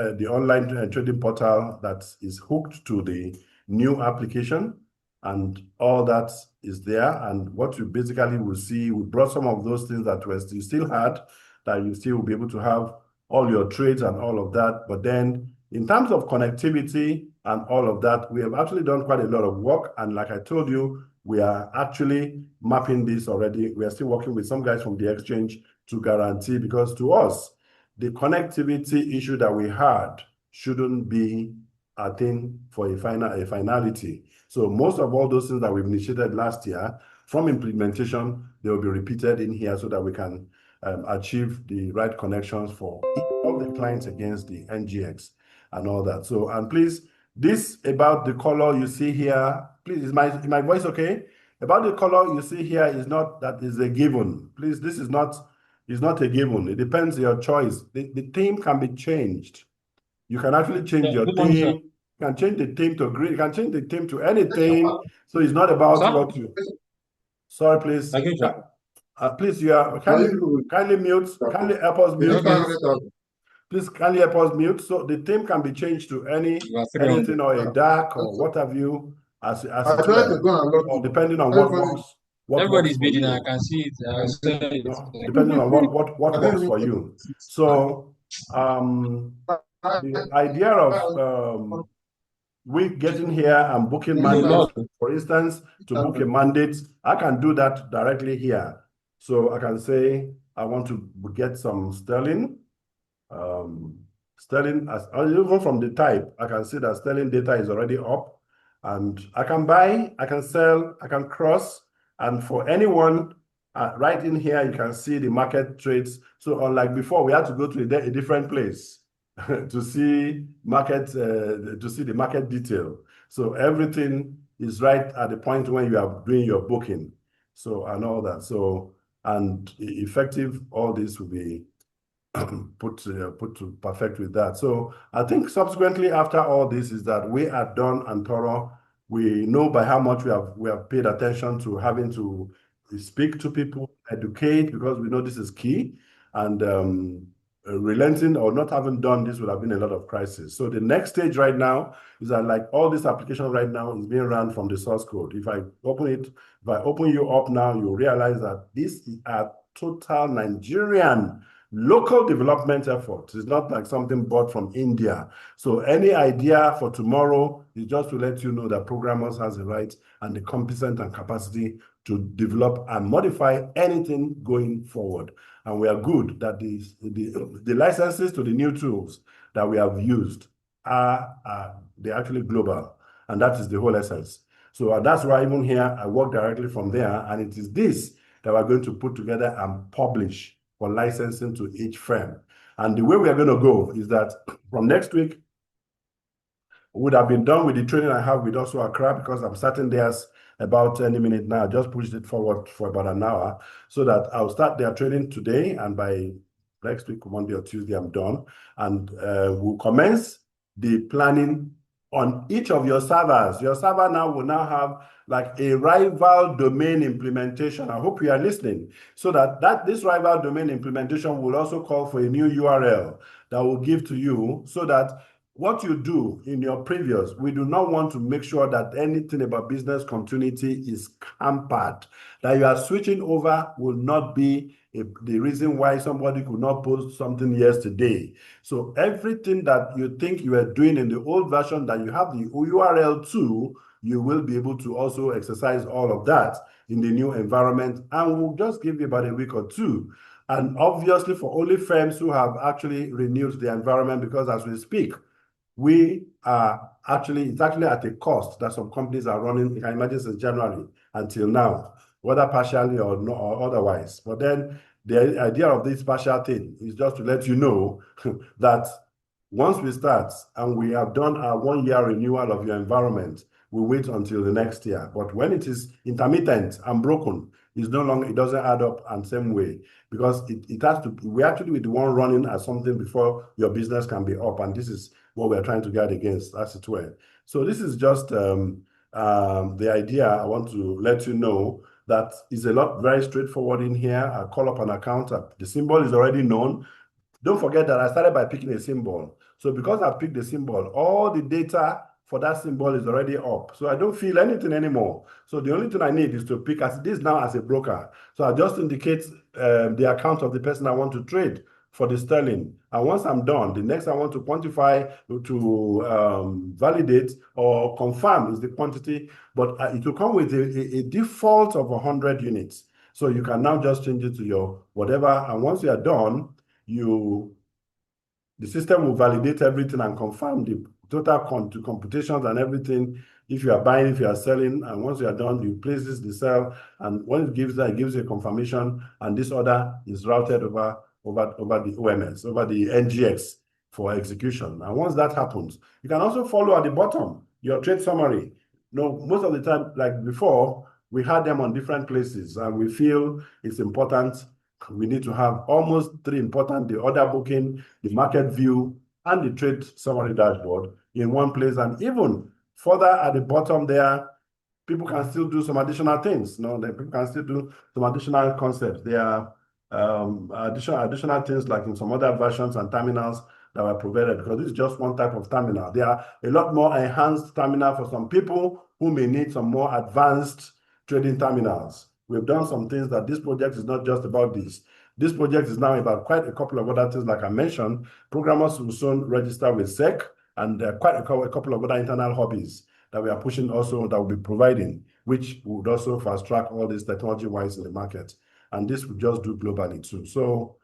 trading portal that is hooked to the new application, and all that is there. And what you basically will see, we brought some of those things that you still had, that you still will be able to have all your trades and all of that. But then in terms of connectivity and all of that, we have actually done quite a lot of work. And like I told you, we are actually mapping this already. We are still working with some guys from the exchange to guarantee, because to us, the connectivity issue that we had shouldn't be a thing for a finality. So most of all those things that we've initiated last year, from implementation, they will be repeated in here so that we can achieve the right connections for all the clients against the NGX and all that. So, and please, this about the color you see here, please, is my voice okay? About the color you see here is not that is a given. Please, this is not a given. It depends on your choice. The theme can be changed. You can actually change your theme. You can change the theme to green. You can change the theme to anything. So it's not about what you. Sorry, please. Please, you are kindly mute. Kindly help us mute. Please kindly help us mute so the theme can be changed to anything or a dark or what have you as I tried to go and log or in. depending on what works. Everybody's For bidding. you. I can see it. Depending on what works for you. So the idea of we getting here and booking mandates, for instance, to book a mandate, I can do that directly here. So I can say I want to get some sterling. Sterling, even from the type, I can see that sterling data is already up, and I can buy, I can sell, I can cross, and for anyone right in here, you can see the market trades. So unlike before, we had to go to a different place to see the market detail. So everything is right at the point when you are doing your booking. So and all that. So and effective, all this will be put to perfect with that. So I think subsequently after all this is that we are done and thorough. We know by how much we have paid attention to having to speak to people, educate, because we know this is key. And relenting or not having done this would have been a lot of crisis. So the next stage right now is that like all this application right now is being run from the source code. If I open you up now, you'll realize that this is a total Nigerian local development effort. It's not like something bought from India. So any idea for tomorrow is just to let you know that Programos has the right and the competence and capacity to develop and modify anything going forward. And we are good that the licenses to the new tools that we have used they're actually global. And that is the whole essence. So that's why even here, I work directly from there. And it is this that we're going to put together and publish for licensing to each firm. And the way we are going to go is that from next week, would have been done with the training I have with also Accra, because I'm starting theirs about any minute now. I just pushed it forward for about an hour so that I'll start their training today, and by next week, Monday or Tuesday, I'm done. And we'll commence the planning on each of your servers. Your server now will now have like a rival domain implementation. I hope you are listening. So that this rival domain implementation will also call for a new URL that will give to you, so that what you do in your previous, we do not want to make sure that anything about business continuity is hampered. That you are switching over will not be the reason why somebody could not post something yesterday. So everything that you think you are doing in the old version that you have the URL to, you will be able to also exercise all of that in the new environment. And we'll just give you about a week or two. And obviously for only firms who have actually renewed the environment, because as we speak, it's actually at a cost that some companies are running, you can imagine, since January until now, whether partially or otherwise. But then the idea of this partial thing is just to let you know that once we start and we have done our 1 year renewal of your environment, we wait until the next year. But when it is intermittent and broken, it doesn't add up and same way, because it has to, we actually be the one running as something before your business can be up. And this is what we're trying to guard against, as it were. So this is just the idea. I want to let you know that is a lot very straightforward in here. I call up an account. The symbol is already known. Don't forget that I started by picking a symbol. So because I picked the symbol, all the data for that symbol is already up. So I don't feel anything anymore. So the only thing I need is to pick as this now as a broker. So I just indicate the account of the person I want to trade for the sterling. And once I'm done, the next I want to quantify, to validate or confirm is the quantity, but it will come with a default of 100 units. So you can now just change it to your whatever. And once you are done, the system will validate everything and confirm the total computations and everything. If you are buying, if you are selling, and once you are done, you place the sell, and when it gives that, it gives you a confirmation, and this order is routed over the OMS, over the NGX for execution. And once that happens, you can also follow at the bottom your trade summary. Most of the time, like before, we had them on different places, and we feel it's important. We need to have almost three important: the order booking, the market view, and the trade summary dashboard in one place. And even further at the bottom there, people can still do some additional things. People can still do some additional concepts. There are additional things like in some other versions and terminals that were provided, because this is just one type of terminal. There are a lot more enhanced terminal for some people who may need some more advanced trading terminals. We've done some things that this project is not just about this. This project is now about quite a couple of other things, like I mentioned. Programmers will soon register with SEC, and quite a couple of other internal hobbies that we are pushing also that will be providing, which would also fast track all this technology-wise in the market. And this will just do globally too. So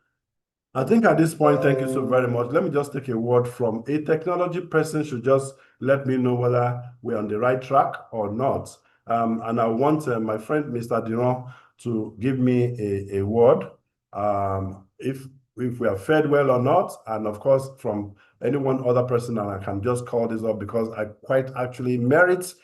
I think at this point, thank you so very much. Let me just take a word from a technology person. Should just let me know whether we're on the right track or not. And I want my friend, Mr. Diron, to give me a word if we are fed well or not. And of course, from any one other person, and I can just call this up because I quite actually merit the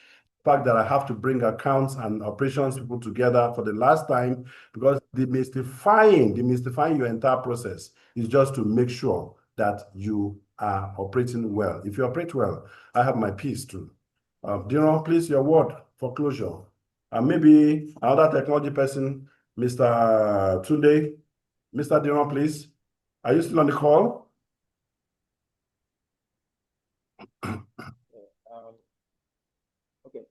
fact that I have to bring accounts and operations people together for the last time, because demystifying your entire process is just to make sure that you are operating well. If you operate well, I have my piece too. Diron, please, your word for closure. And maybe another technology person, Mr. Tunde. Mr. Diron, please. Are you still on the call? Okay,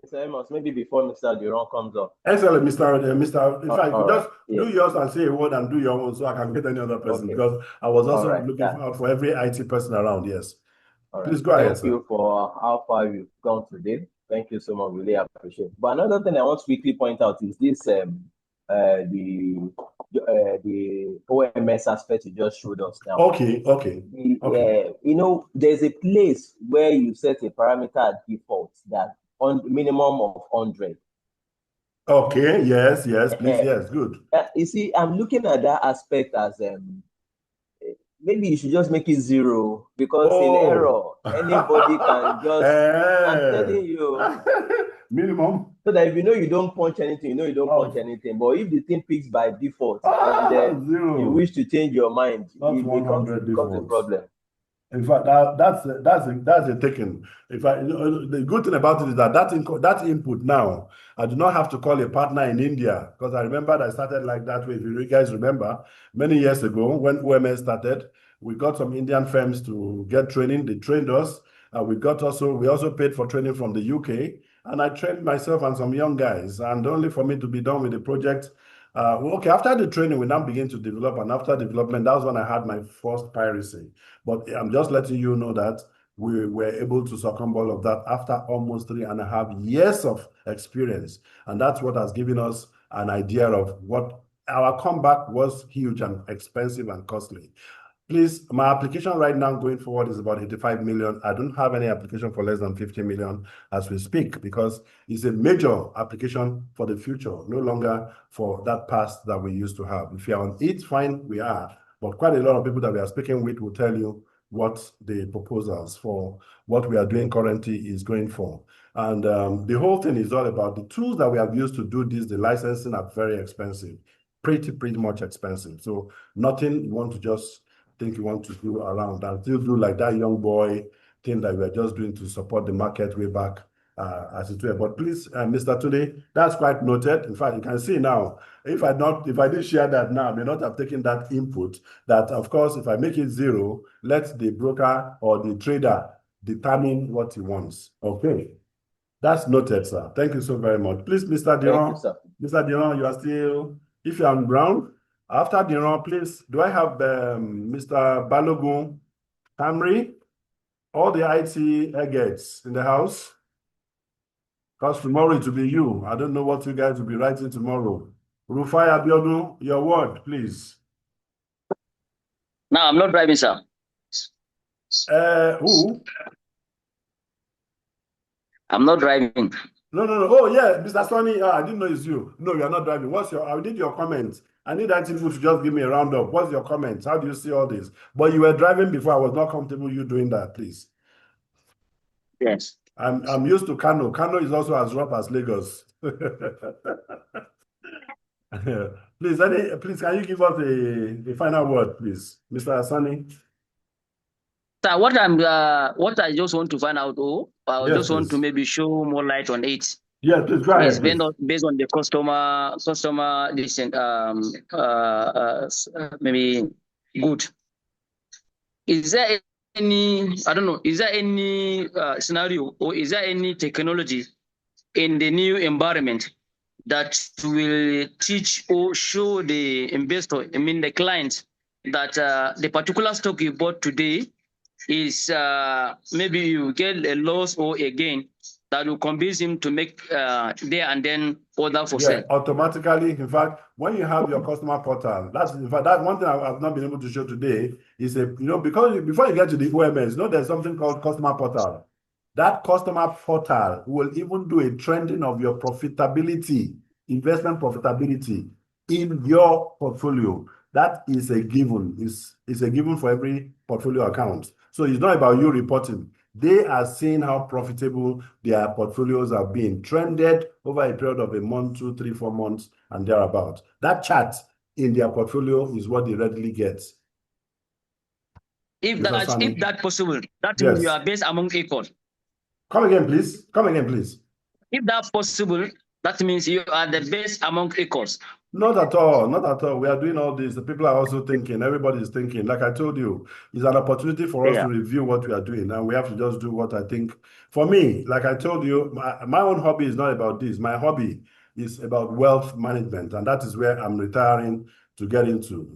Mr. Amos, maybe before Mr. Diron comes up. Excellent, Mr. In fact, just yes. do yours and say a word and do your own so I can get any other person, because I was also looking out for every IT person around. Yes. All right. Please go ahead, Thank you for how far you've gone today. Thank you so much. Really appreciate it. But another thing I want to quickly point out is this the OMS aspect you just showed us now. Okay. You know, there's a place where you set a parameter at default that on minimum of 100. Okay, yes, please, yes, good. You see, I'm looking at that aspect as maybe you should just make it 0, because in error, anybody can just, I'm telling you. Minimum. So that if you know you don't punch anything, you know you don't punch anything. But if the thing picks by default and you wish to change your mind, it becomes a problem. In fact, that's a taken. In fact, the good thing about it is that input now, I do not have to call a partner in India, because I remember I started like that way. If you guys remember, many years ago when OMS started, we got some Indian firms to get training. They trained us. We also paid for training from the UK, and I trained myself and some young guys. And only for me to be done with the project. Okay, after the training, we now begin to develop, and after development, that was when I had my first piracy. But I'm just letting you know that we were able to succumb all of that after almost 3.5 years of experience. And that's what has given us an idea of what our comeback was. Huge and expensive and costly. Please, my application right now going forward is about 85 million. I don't have any application for less than 50 million as we speak, because it's a major application for the future, no longer for that past that we used to have. If you're on it, fine, we are. But quite a lot of people that we are speaking with will tell you what the proposals for what we are doing currently is going for. And the whole thing is all about the tools that we have used to do this. The licensing are very expensive, pretty much expensive. So nothing you want to just think you want to do around that. Still do like that young boy thing that we are just doing to support the market way back as it were. But please, Mr. Tunde, that's quite noted. In fact, you can see now, if I didn't share that now, I may not have taken that input, that of course, if I make it 0, let the broker or the trader determine what he wants. Okay. That's noted, sir. Thank you so very much. Please, Mr. Diron. Thank you, sir. Mr. Diron, you are still, if you're on ground, after Diron, please, do I have Mr. Balogun Camry, all the IT agents in the house? Because tomorrow it will be you. I don't know what you guys will be writing tomorrow. Rufai Abiodun, your word, please. No, I'm not driving, sir. Who? I'm not driving. No. Oh, yeah, Mr. Sonny, I didn't know it's you. No, you are not driving. I did your comments. I need that people to just give me a roundup. What's your comments? How do you see all this? But you were driving before. I was not comfortable you doing that, please. Yes. I'm used to Kano. Kano is also as rough as Lagos. Please, can you give us a final word, please, Mr. Sonny? Sir, what I just want to find out, just want to maybe show more light on it. Yeah, please go ahead. It's based on the customer listen, maybe good. is there any, I don't know, is there any scenario or is there any technology in the new environment that will teach or show the investor, I mean the client, that the particular stock you bought today is maybe you get a loss or a gain that will convince him to make there and then order for sale? Automatically. In fact, when you have your customer portal, that's in fact that one thing I've not been able to show today is because before you get to the OMS, there's something called customer portal. That customer portal will even do a trending of your profitability, investment profitability in your portfolio. That is a given. It's a given for every portfolio account. So it's not about you reporting. They are seeing how profitable their portfolios have been trended over a period of a month, 2, 3, 4 months, and thereabout. That chart in their portfolio is what they readily get. If that possible, that means you are based among equals. Come again, please. If that's possible, that means you are the best among equals. Not at all. Not at all. We are doing all this. The people are also thinking. Everybody is thinking. Like I told you, it's an opportunity for us to review what we are doing, and we have to just do what I think. For me, like I told you, my own hobby is not about this. My hobby is about wealth management, and that is where I'm retiring to get into.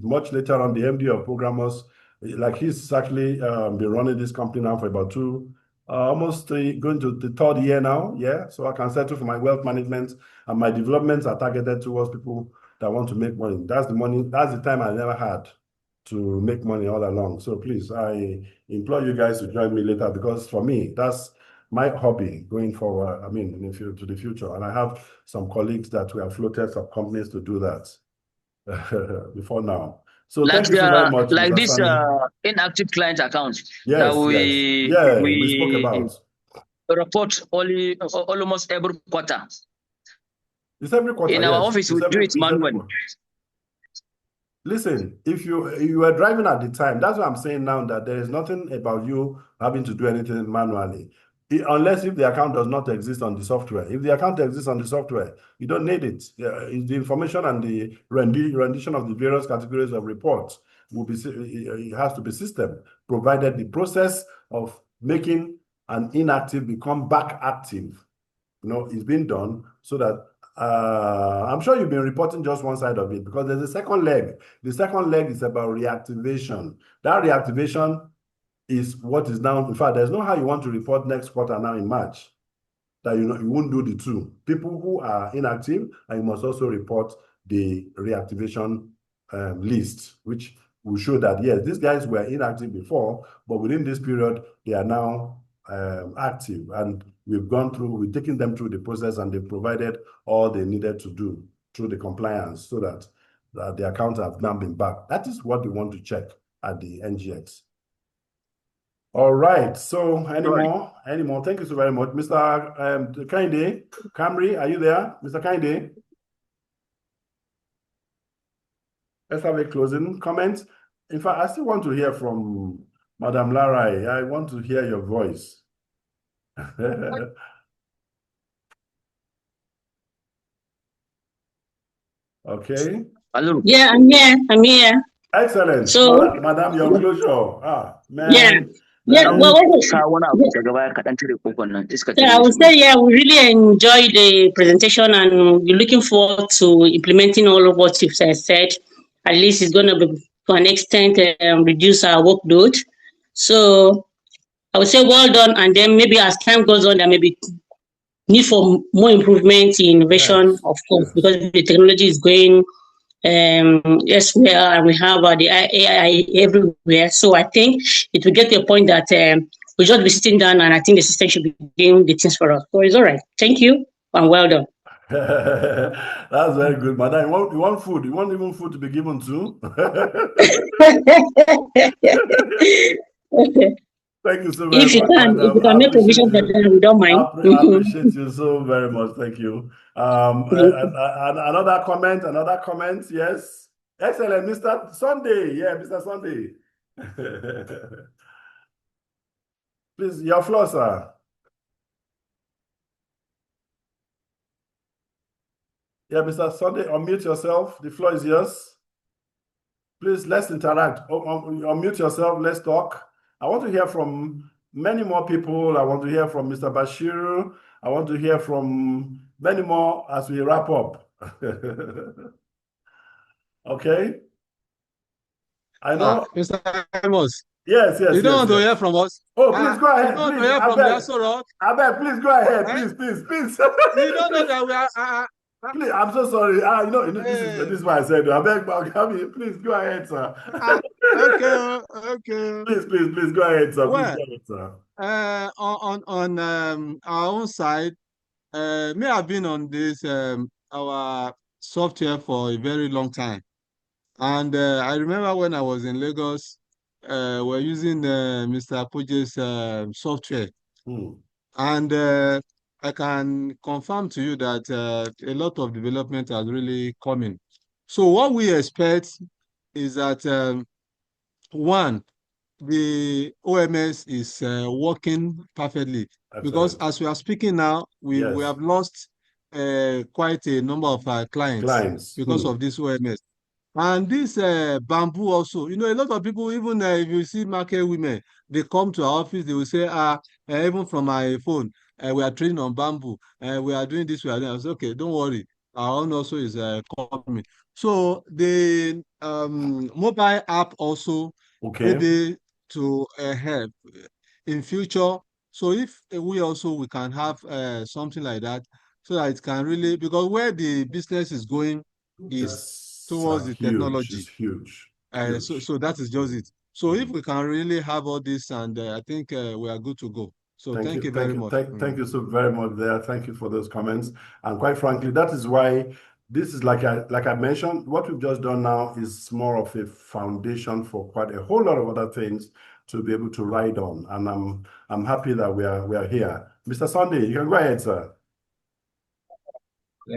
Much later on, the MD of Programos, like he's actually been running this company now for about going to the 3rd year now. Yeah, so I can settle for my wealth management, and my developments are targeted towards people that want to make money. That's the time I never had to make money all along. So please, I implore you guys to join me later, because for me, that's my hobby going forward. I mean, to the future. And I have some colleagues that we have floated some companies to do that before now. So thank you so very much. Like Mr. this Sani. Inactive client account Yes, that we spoke about. Report almost every quarter. It's every quarter. In our office, we do it manually. Listen, if you were driving at the time, that's what I'm saying now, that there is nothing about you having to do anything manually. Unless if the account does not exist on the software. If the account exists on the software, you don't need it. The information and the rendition of the various categories of reports it has to be system, provided the process of making an inactive become back active, is being done, so that I'm sure you've been reporting just one side of it, because there's a second leg. The second leg is about reactivation. That reactivation is what is now, in fact, there's no how you want to report next quarter now in March, that you won't do the two. People who are inactive, and you must also report the reactivation list, which will show that, yes, these guys were inactive before, but within this period, they are now active, and we've taken them through the process, and they've provided all they needed to do through the compliance, so that the accounts have now been back. That is what we want to check at the NGX. All right. So any more? Thank you so very much. Mr. Kainde, Camry, are you there? Mr. Kainde? Let's have a closing comment. In fact, I still want to hear from Madam Larai. I want to hear your voice. Okay. Hello. Yeah, I'm here. Excellent. So, Madam, your closure. Man. Yeah. Well, I would say, yeah, we really enjoyed the presentation, and we're looking forward to implementing all of what you've said. At least it's going to be, to an extent, reduce our workload. So I would say well done. And then maybe as time goes on, there may be need for more improvement in innovation, of course, because the technology is going elsewhere, and we have the AI everywhere. So I think it will get to a point that we'll just be sitting down, and I think the system should be doing the things for us. So it's all right. Thank you, and well done. That's very good, madam. You want food? You want even food to be given to? Thank you so very much, madam. If you can make provision for that, we don't mind. I appreciate you so very much. Thank you. Another comment. Yes. Excellent, Mr. Sunday. Yeah, Mr. Sunday. Please, your floor, sir. Yeah, Mr. Sunday, unmute yourself. The floor is yours. Please, let's interact. Unmute yourself. Let's talk. I want to hear from many more people. I want to hear from Mr. Bashiru. I want to hear from many more as we wrap up. Okay. I know. Mr. Amos. Yes. You don't want to hear from us? Oh, please go ahead. You don't want Please, to hear from Abel. Abel, please go ahead. Please. You don't know that we are. Please, I'm so sorry. This is why I said, Abel, please go ahead, sir. Okay. Please go ahead, sir. Well, please go ahead, sir. On our own side, may have been on this our software for a very long time. And I remember when I was in Lagos, we're using Mr. Apoje's software. And I can confirm to you that a lot of development has really come in. So what we expect is that, one, the OMS is working perfectly. Absolutely. Because as we are speaking now, we have lost quite a number of clients because of this OMS. And this bamboo also, a lot of people, even if you see market women, they come to our office, they will say, even from my phone, we are trading on bamboo, we are doing this, we are doing. I say, okay, don't worry, our own also is coming. So the mobile app also, maybe to help in future. So if we can have something like that, so that it can really, because where the business is going is towards the technology. It's huge. So that is just it. So if we can really have all this, and I think we are good to go. So thank you very much. Thank you so very much there. Thank you for those comments. And quite frankly, that is why this is like I mentioned, what we've just done now is more of a foundation for quite a whole lot of other things to be able to ride on. And I'm happy that we are here. Mr. Sunday, you can go ahead, sir. How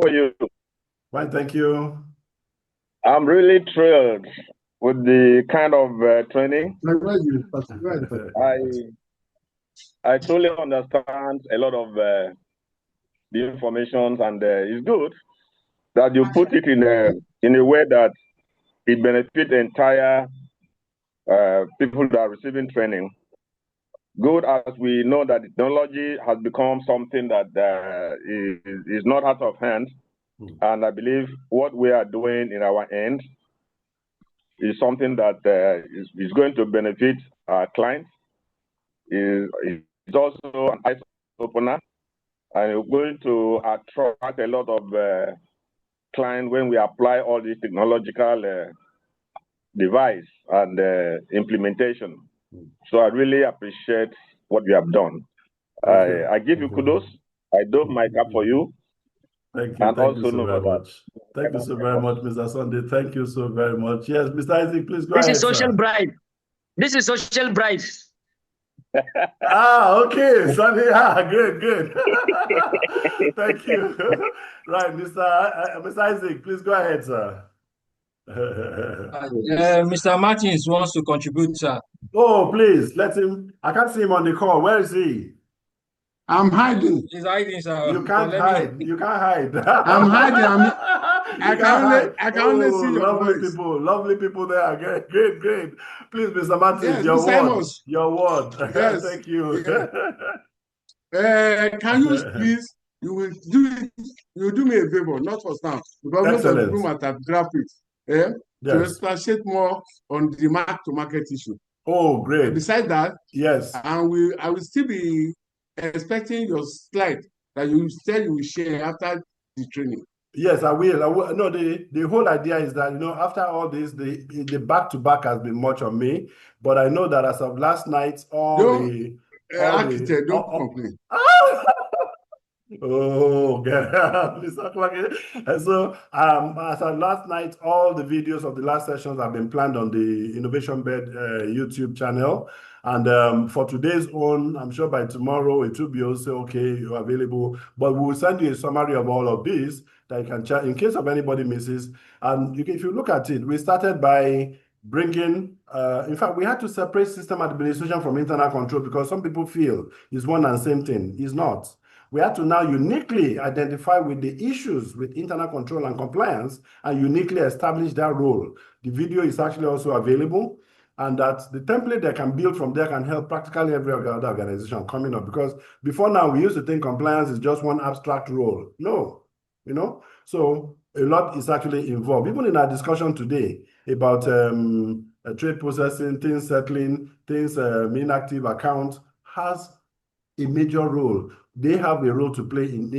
are you? Fine, thank you. I'm really thrilled with the kind of training. I totally understand a lot of the information, and it's good that you put it in a way that it benefits the entire people that are receiving training. Good, as we know that technology has become something that is not out of hand. And I believe what we are doing in our end is something that is going to benefit our clients. It's also an eye opener, and we're going to attract a lot of clients when we apply all these technological device and implementation. So I really appreciate what you have done. I give you kudos. I do my cap for you. Thank you. Thank you so very much. Thank you so very much, Mr. Sunday. Thank you so very much. Yes, Mr. Isaac, please go ahead. This is social bride. This is social bride. Okay, Sunday. Good. Thank you. Right, Mr. Isaac, please go ahead, sir. Mr. Martins wants to contribute, sir. Oh, please, let him. I can't see him on the call. Where is he? I'm hiding. He's hiding, sir. You can't hide. You can't hide. I'm hiding. I can only see your voice. Lovely people there. Great. Please, Mr. Martins, yes, your word. Yes. Thank you. Can you please? You will do me a favor, not for now, because most of the people might have grabbed it. To expatiate more on the market issue. Oh, great. Besides that, yes, I will still be expecting your slide that you said you will share after the training. Yes, I will. No, the whole idea is that, after all this, the back-to-back has been much on me, but I know that as of last night, don't complain. Oh, God. So, as of last night, all the videos of the last sessions have been planned on the Innovation Bed YouTube channel. And for today's own, I'm sure by tomorrow it will be also available. But we will send you a summary of all of this that you can check in case of anybody misses. And if you look at it, we started by bringing, in fact, we had to separate system administration from internal control because some people feel it's one and same thing. It's not. We had to now uniquely identify with the issues with internal control and compliance and uniquely establish that role. The video is actually also available, and that the template they can build from there can help practically every other organization coming up. Because before now, we used to think compliance is just one abstract role. No, you know, so a lot is actually involved. Even in our discussion today about trade processing, things settling, things inactive account has a major role. They have a role to play in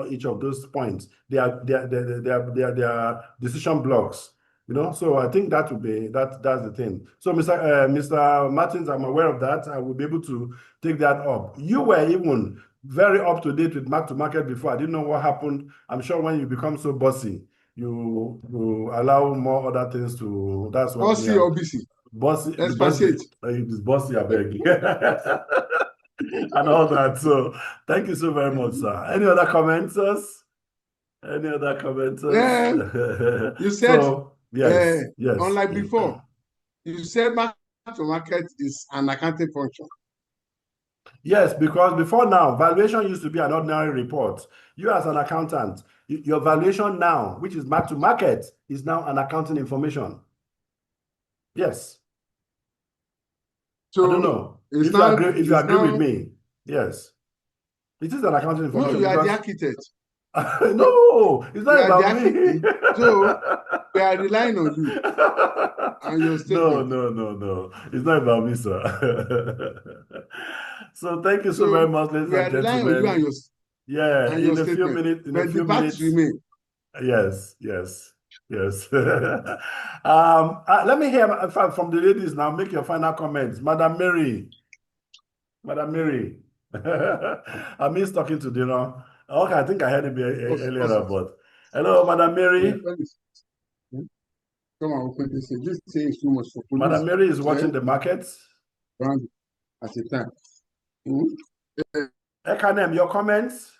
each of those points. They are decision blocks. You know, so I think that would be that's the thing. So, Mr. Martins, I'm aware of that. I will be able to take that up. You were even very up to date with mark to market before. I didn't know what happened. I'm sure when you become so bossy, you allow more other things to. That's what. Bossy or busy? Bossy. Expatiate. This bossy, I beg. And all that. So, thank you so very much, sir. Any other commenters? Any other commenters? Yeah. You said. So, yes, yes. Unlike before, you said mark to market is an accounting function. Yes, because before now, valuation used to be an ordinary report. You as an accountant, your valuation now, which is mark to market, is now an accounting information. Yes. So I don't know if you agree with me. Yes. It is an accounting information. No, you are the architect. No, it's not about me. So we are relying on you and your statement. No. It's not about me, sir. So thank you so very much, ladies and gentlemen. We are relying on you and yeah, and in a few minutes. In a few minutes. Remain. Yes. Let me hear from the ladies now. Make your final comments, Madam Mary. I miss talking to Dino. Okay, I think I heard it earlier, but hello, Madam Mary. Come on, open this. This is too much for police. Madam Mary is watching the markets. At a time. Ekanem, your comments?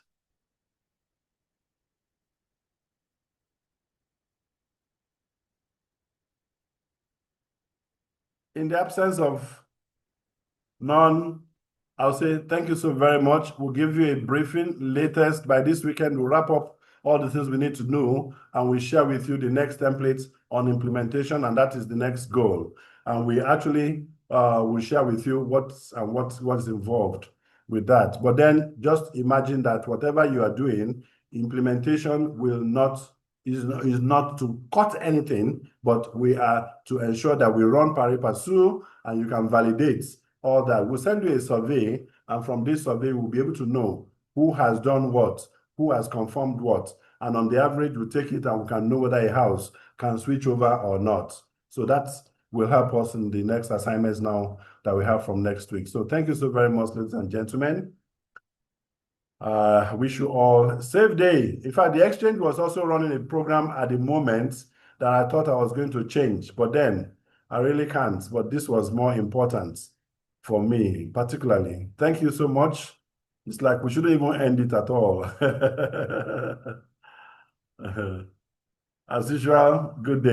In the absence of none, I'll say thank you so very much. We'll give you a briefing latest by this weekend. We'll wrap up all the things we need to know, and we'll share with you the next templates on implementation, and that is the next goal. And we actually will share with you what's involved with that. But then just imagine that whatever you are doing, implementation is not to cut anything, but we are to ensure that we run pari passu and you can validate all that. We'll send you a survey, and from this survey, we'll be able to know who has done what, who has confirmed what, and on the average, we'll take it and we can know whether a house can switch over or not. So that will help us in the next assignments now that we have from next week. So thank you so very much, ladies and gentlemen. Wish you all a safe day. In fact, the exchange was also running a program at the moment that I thought I was going to change, but then I really can't. But this was more important for me, particularly. Thank you so much. It's like we shouldn't even end it at all. As usual, good day.